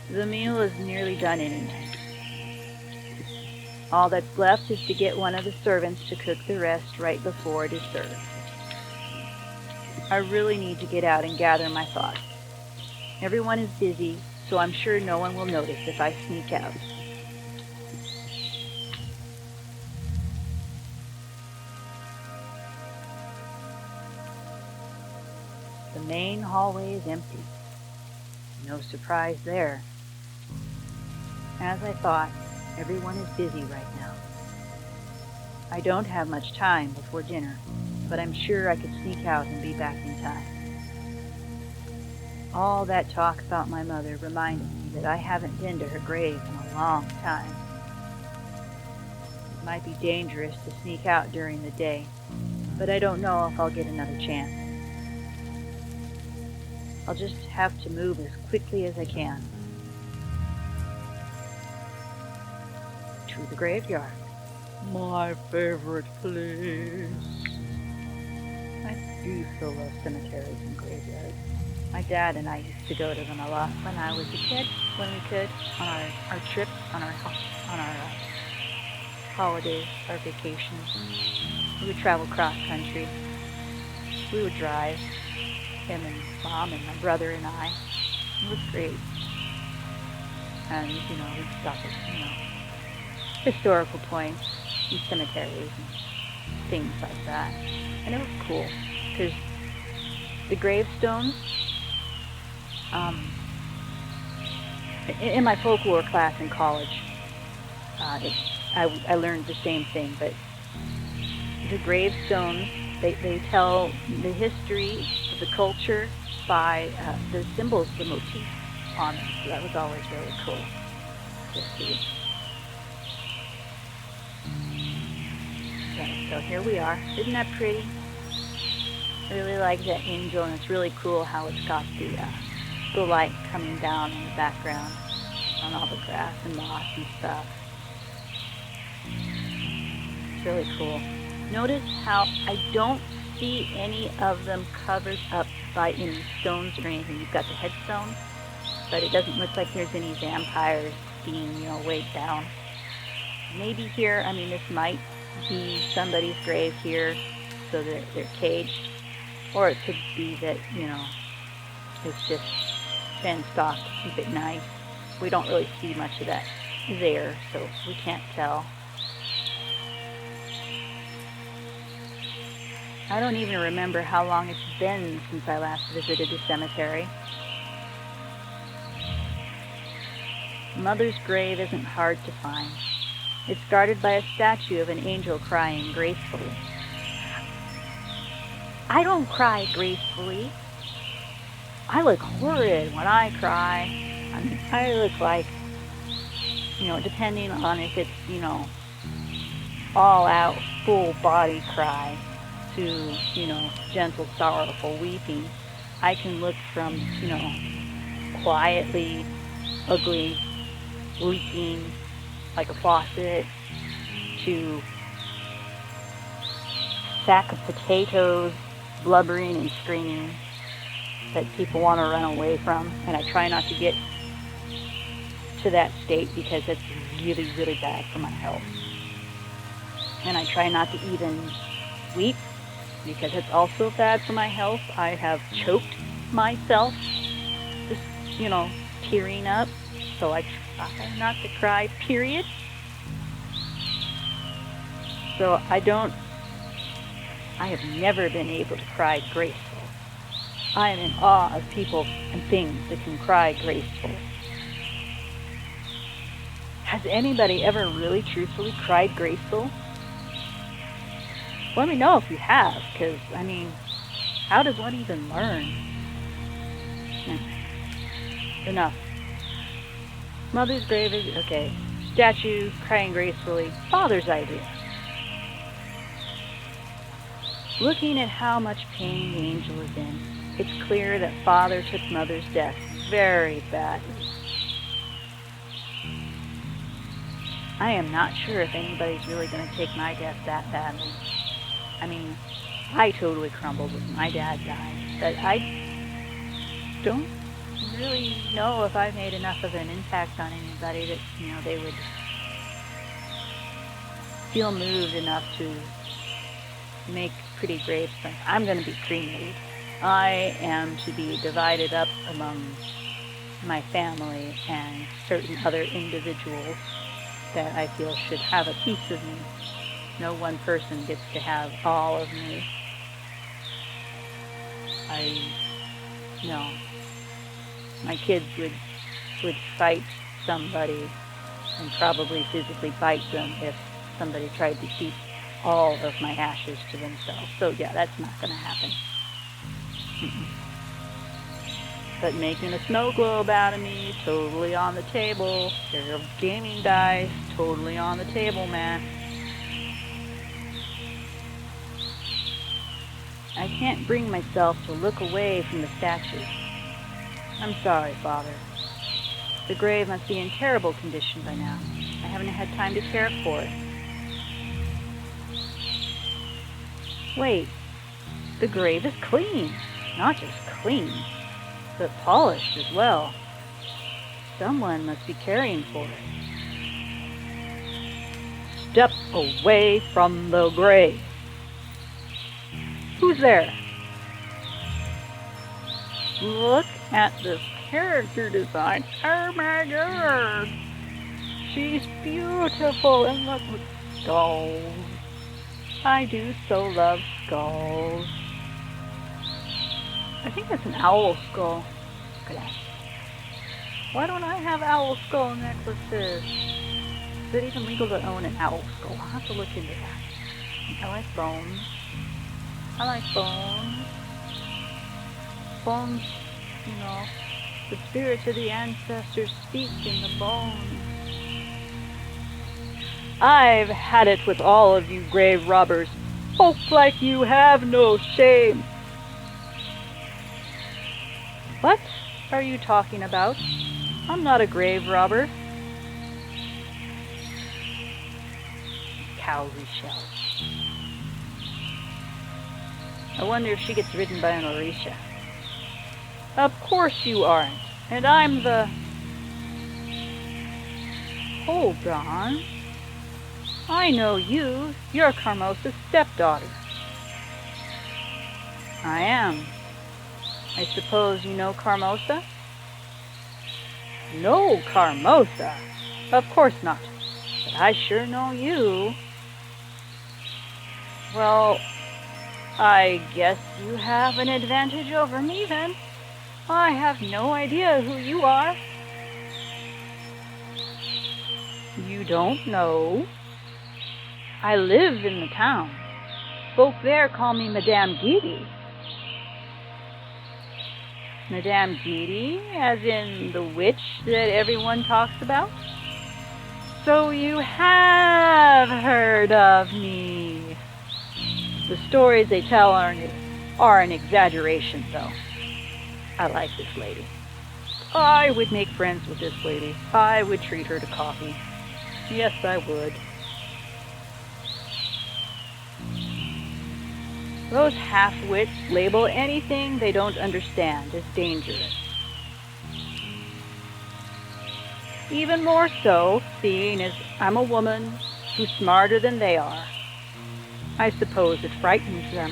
The meal is nearly done anyway. All that's left is to get one of the servants to cook the rest right before it is served. I really need to get out and gather my thoughts. Everyone is busy, so I'm sure no one will notice if I sneak out. The main hallway is empty. No surprise there. As I thought, everyone is busy right now. I don't have much time before dinner, but I'm sure I could sneak out and be back in time. All that talk about my mother reminded me that I haven't been to her grave in a long time. It might be dangerous to sneak out during the day, but I don't know if I'll get another chance. I'll just have to move as quickly as I can. To the graveyard. My favorite place. do still love cemeteries and graveyards. My dad and I used to go to them a lot when I was a kid, when we could, on our trips, on our holidays, our vacations. We would travel cross country. We would drive, him and Mom and my brother and I. It was great. And, we'd stop at, historical points and cemeteries and things like that. And it was cool, because the gravestones, in my folklore class in college, I learned the same thing, but the gravestones, they tell the history of the culture by the symbols, the motifs on them. So that was always really cool to see. Okay, so here we are. Isn't that pretty? I really like that angel, and it's really cool how it's got the light coming down in the background on all the grass and moss and stuff. It's really cool. Notice how I don't see any of them covered up by any stones or anything. You've got the headstones, but it doesn't look like there's any vampires being, weighed down. Maybe here, this might be somebody's grave here, so that they're caged. Or it could be that, it's just fenced off to keep it nice. We don't really see much of that there, so we can't tell. I don't even remember how long it's been since I last visited the cemetery. Mother's grave isn't hard to find. It's guarded by a statue of an angel crying gracefully. I don't cry gracefully. I look horrid when I cry. I look like, depending on if it's, all out, full body cry to, gentle, sorrowful weeping. I can look from, quietly, ugly, leaking like a faucet to sack of potatoes, blubbering and screaming that people want to run away from. And I try not to get to that state because it's really, really bad for my health. And I try not to even weep because it's also bad for my health. I have choked myself, just, tearing up. So I try not to cry, period. So I have never been able to cry graceful. I am in awe of people and things that can cry graceful. Has anybody ever really truthfully cried graceful? Let me know if you have, because, how does one even learn? Enough. Mother's grave is, okay. Statue, crying gracefully. Father's idea. Looking at how much pain the angel is in, it's clear that Father took Mother's death very badly. I am not sure if anybody's really going to take my death that badly. I totally crumbled when my dad died, but I don't really know if I made enough of an impact on anybody that, they would feel moved enough to make pretty gravestones. I'm going to be cremated. I am to be divided up among my family and certain other individuals that I feel should have a piece of me. No one person gets to have all of me. My kids would fight somebody and probably physically bite them if somebody tried to keep all of my ashes to themselves. So yeah, that's not going to happen. But making a snow globe out of me, totally on the table. Pair of gaming dice, totally on the table, man. I can't bring myself to look away from the statue. I'm sorry, Father. The grave must be in terrible condition by now. I haven't had time to care for it. Wait, The grave is clean. Not just clean, but polished as well. Someone must be caring for it. Step away from the grave. Who's there? Look at this character design. Oh my god. She's beautiful and look with skulls. I do so love skulls. I think that's an owl skull. Look at that. Why don't I have owl skull necklaces? Is it even legal to own an owl skull? I'll have to look into that. I like bones. I like bones. Bones, you know, the spirits of the ancestors speak in the bones. I've had it with all of you grave robbers. Folk like you have no shame. What are you talking about? I'm not a grave robber. Cowrie shell. I wonder if she gets ridden by an Orisha. Of course you aren't. And I'm the... Hold on. I know you. You're Carmosa's stepdaughter. I am. I suppose you know Carmosa? No, Carmosa? Of course not. But I sure know you. Well, I guess you have an advantage over me then. I have no idea who you are. You don't know? I live in the town. Folk there call me Madame Gidi. Madame Gidi, as in the witch that everyone talks about? So you have heard of me. The stories they tell are an exaggeration, though. I like this lady. I would make friends with this lady. I would treat her to coffee. Yes, I would. Those half-wits label anything they don't understand as dangerous. Even more so, seeing as I'm a woman who's smarter than they are. I suppose it frightens them.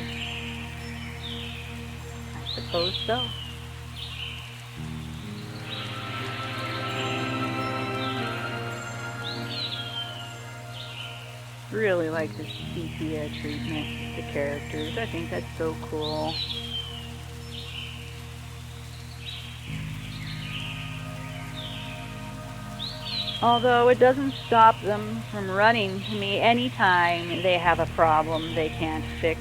I suppose so. Really like the sepia treatment, the characters. I think that's so cool. Although it doesn't stop them from running to me anytime they have a problem they can't fix.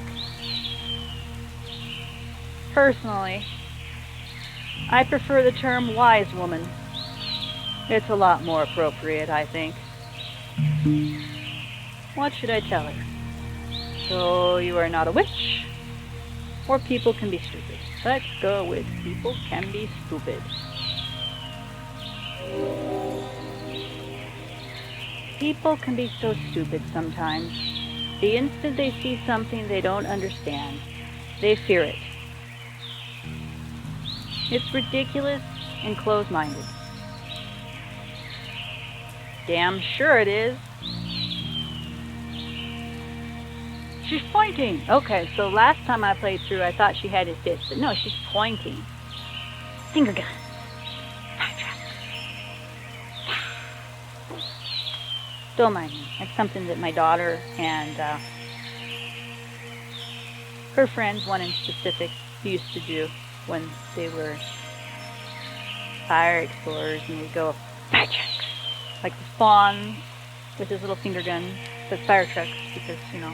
Personally, I prefer the term wise woman. It's a lot more appropriate, I think. What should I tell her? So you are not a witch? Or people can be stupid. Let's go with people can be stupid. People can be so stupid sometimes. The instant they see something they don't understand, they fear it. It's ridiculous and close-minded. Damn sure it is. She's pointing. Okay, so last time I played through, I thought she had his fist, but no, she's pointing. Finger gun. Don't mind me. That's something that my daughter and her friends, one in specific, used to do when they were fire explorers, and they'd go fire trucks, like the Spawn with his little finger gun, but fire trucks because, you know,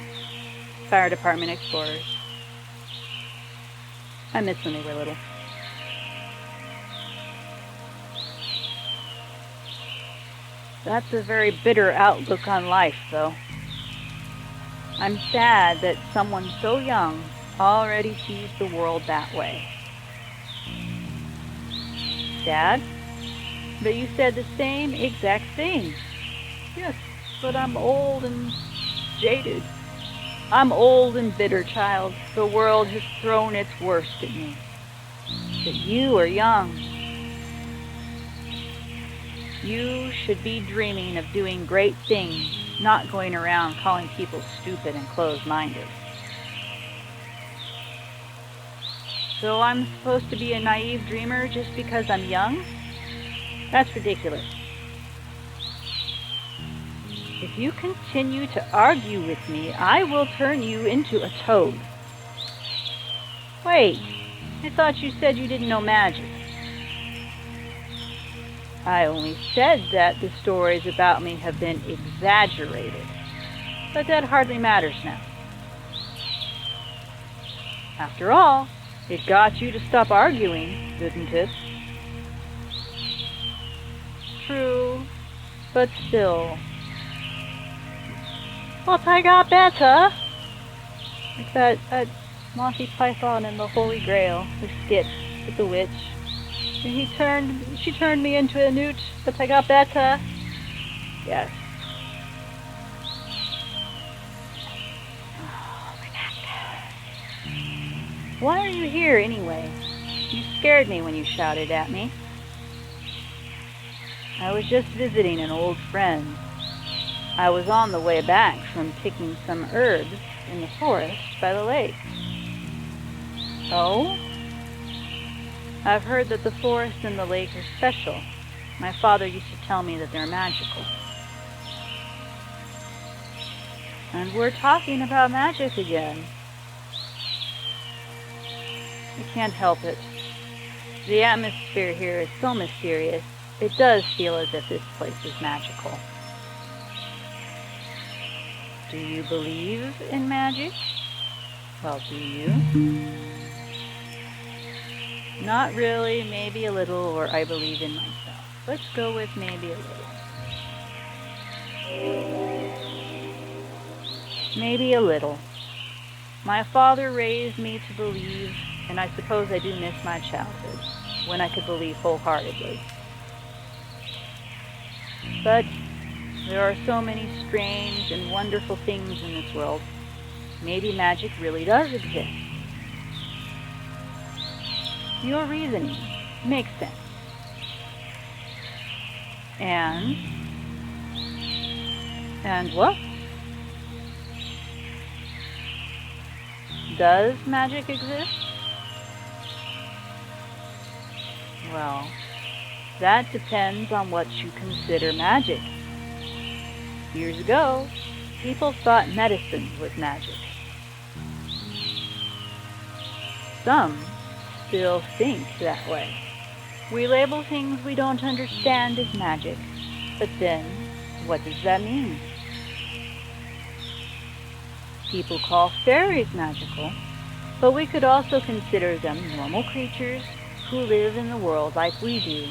fire department explorers. I miss when they were little. That's a very bitter outlook on life, though. I'm sad that someone so young already sees the world that way. Dad? But you said the same exact thing. Yes, but I'm old and jaded. I'm old and bitter, child. The world has thrown its worst at me. But you are young. You should be dreaming of doing great things, not going around calling people stupid and closed-minded. So I'm supposed to be a naive dreamer just because I'm young? That's ridiculous. If you continue to argue with me, I will turn you into a toad. Wait, I thought you said you didn't know magic. I only said that the stories about me have been exaggerated, but that hardly matters now. After all, it got you to stop arguing, didn't it? True, but still. But I got better. Like that Monty Python and the Holy Grail, the skit with the witch. And she turned me into a newt, but I got better. Yes. Oh, my neck. Why are you here anyway? You scared me when you shouted at me. I was just visiting an old friend. I was on the way back from picking some herbs in the forest by the lake. Oh? I've heard that the forest and the lake are special. My father used to tell me that they're magical. And we're talking about magic again. I can't help it. The atmosphere here is so mysterious. It does feel as if this place is magical. Do you believe in magic? Well, do you? Not really, maybe a little, or I believe in myself. Let's go with maybe a little. Maybe a little. My father raised me to believe, and I suppose I do miss my childhood, when I could believe wholeheartedly. But there are so many strange and wonderful things in this world. Maybe magic really does exist. Your reasoning makes sense. And what? Does magic exist? Well, that depends on what you consider magic. Years ago, people thought medicine was magic. Some still think that way. We label things we don't understand as magic, but then, what does that mean? People call fairies magical, but we could also consider them normal creatures who live in the world like we do.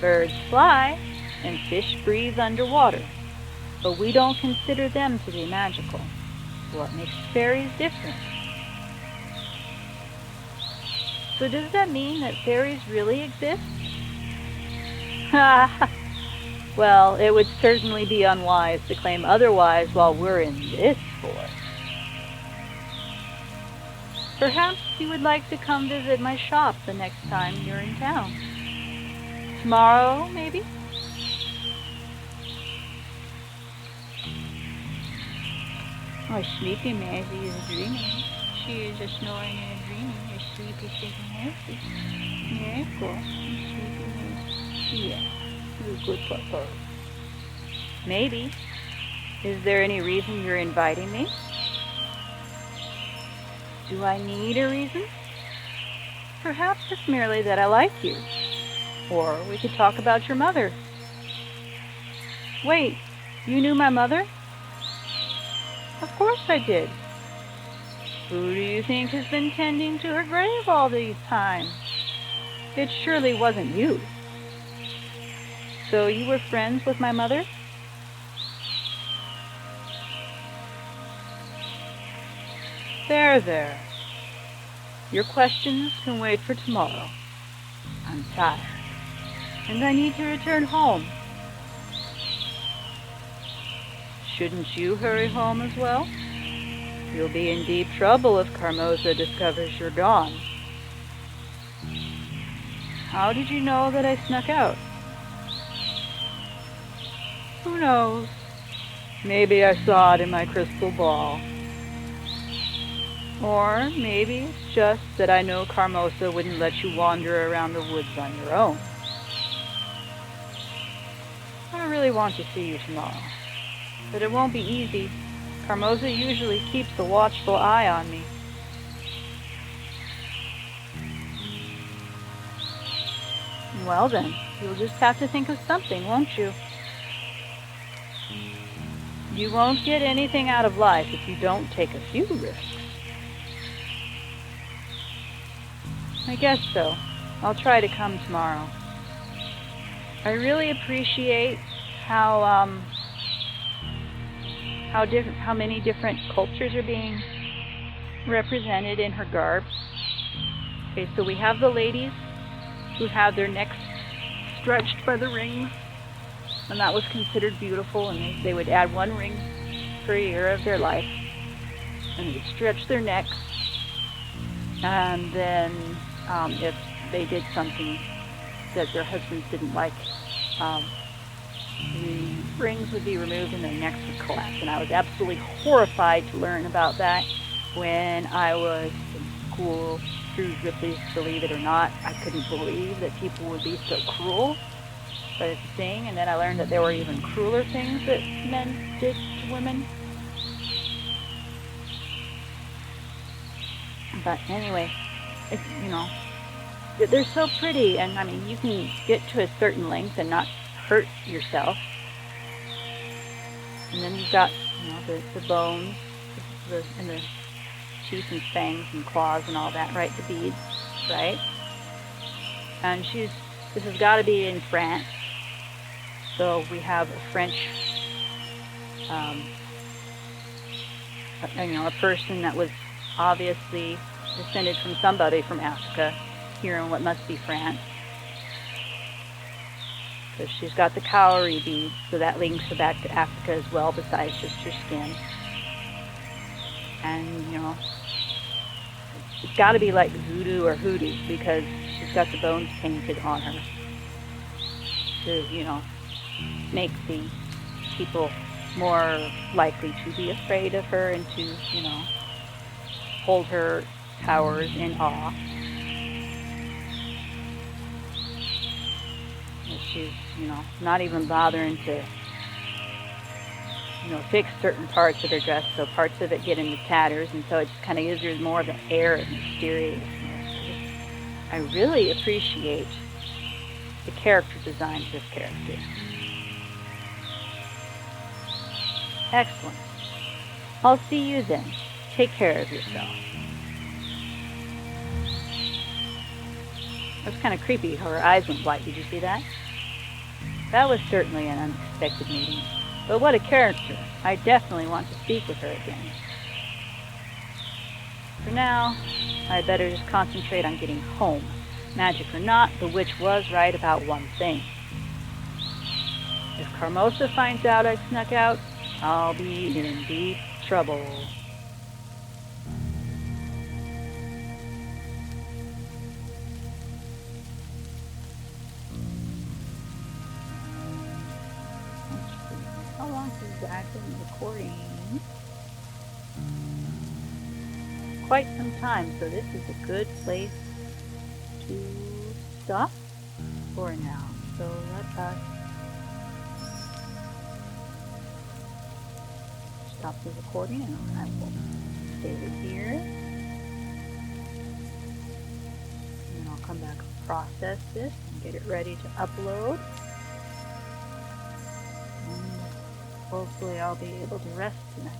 Birds fly, and fish breathe underwater, but we don't consider them to be magical. What makes fairies different? So does that mean that fairies really exist? Well, it would certainly be unwise to claim otherwise while we're in this forest. Perhaps you would like to come visit my shop the next time you're in town. Tomorrow, maybe? Oh, sleepy Maisie is dreaming. She is just snoring and dreaming. Her sleepy sleepy Maisie. Yeah, of course. Sleepy Maisie. Yeah, you're a good papa. Maybe. Is there any reason you're inviting me? Do I need a reason? Perhaps it's merely that I like you. Or we could talk about your mother. Wait, you knew my mother? Of course I did. Who do you think has been tending to her grave all these times? It surely wasn't you. So you were friends with my mother? There. Your questions can wait for tomorrow. I'm tired, and I need to return home. Shouldn't you hurry home as well? You'll be in deep trouble if Carmosa discovers you're gone. How did you know that I snuck out? Who knows? Maybe I saw it in my crystal ball. Or maybe it's just that I know Carmosa wouldn't let you wander around the woods on your own. I really want to see you tomorrow, but it won't be easy. Carmosa usually keeps a watchful eye on me. Well then, you'll just have to think of something, won't you? You won't get anything out of life if you don't take a few risks. I guess so. I'll try to come tomorrow. I really appreciate how many different cultures are being represented in her garb. Okay, so we have the ladies who have their necks stretched by the rings, and that was considered beautiful, and they would add one ring per year of their life, and they'd stretch their necks, and then if they did something that their husbands didn't like, the rings would be removed and their necks would collapse. And I was absolutely horrified to learn about that when I was in school through Ripley's Believe It or Not. I couldn't believe that people would be so cruel, but it's a thing. And then I learned that there were even crueler things that men did to women. But anyway, they're so pretty, and I mean, you can get to a certain length and not hurt yourself. And then you've got, the bones, and the teeth and fangs and claws and all that, right? The beads, right? And this has got to be in France. So we have a French, a person that was obviously descended from somebody from Africa here in what must be France. So she's got the cowrie beads, so that links her back to Africa as well, besides just her skin. And, it's got to be like voodoo or hoodoo, because she's got the bones painted on her to, make the people more likely to be afraid of her and to, hold her towers in awe. And she's, not even bothering to, fix certain parts of her dress, so parts of it get into tatters, and so it just kind of gives her more of an air of mysteriousness. I really appreciate the character design of this character. Excellent. I'll see you then. Take care of yourself. That was kind of creepy how her eyes went white. Did you see that? That was certainly an unexpected meeting. But what a character. I definitely want to speak with her again. For now, I'd better just concentrate on getting home. Magic or not, the witch was right about one thing. If Carmosa finds out I snuck out, I'll be in deep trouble. How long has I been recording? Quite some time, so this is a good place to stop for now. So let us stop the recording, and I will save it here. And then I'll come back and process this and get it ready to upload. And hopefully I'll be able to rest tonight.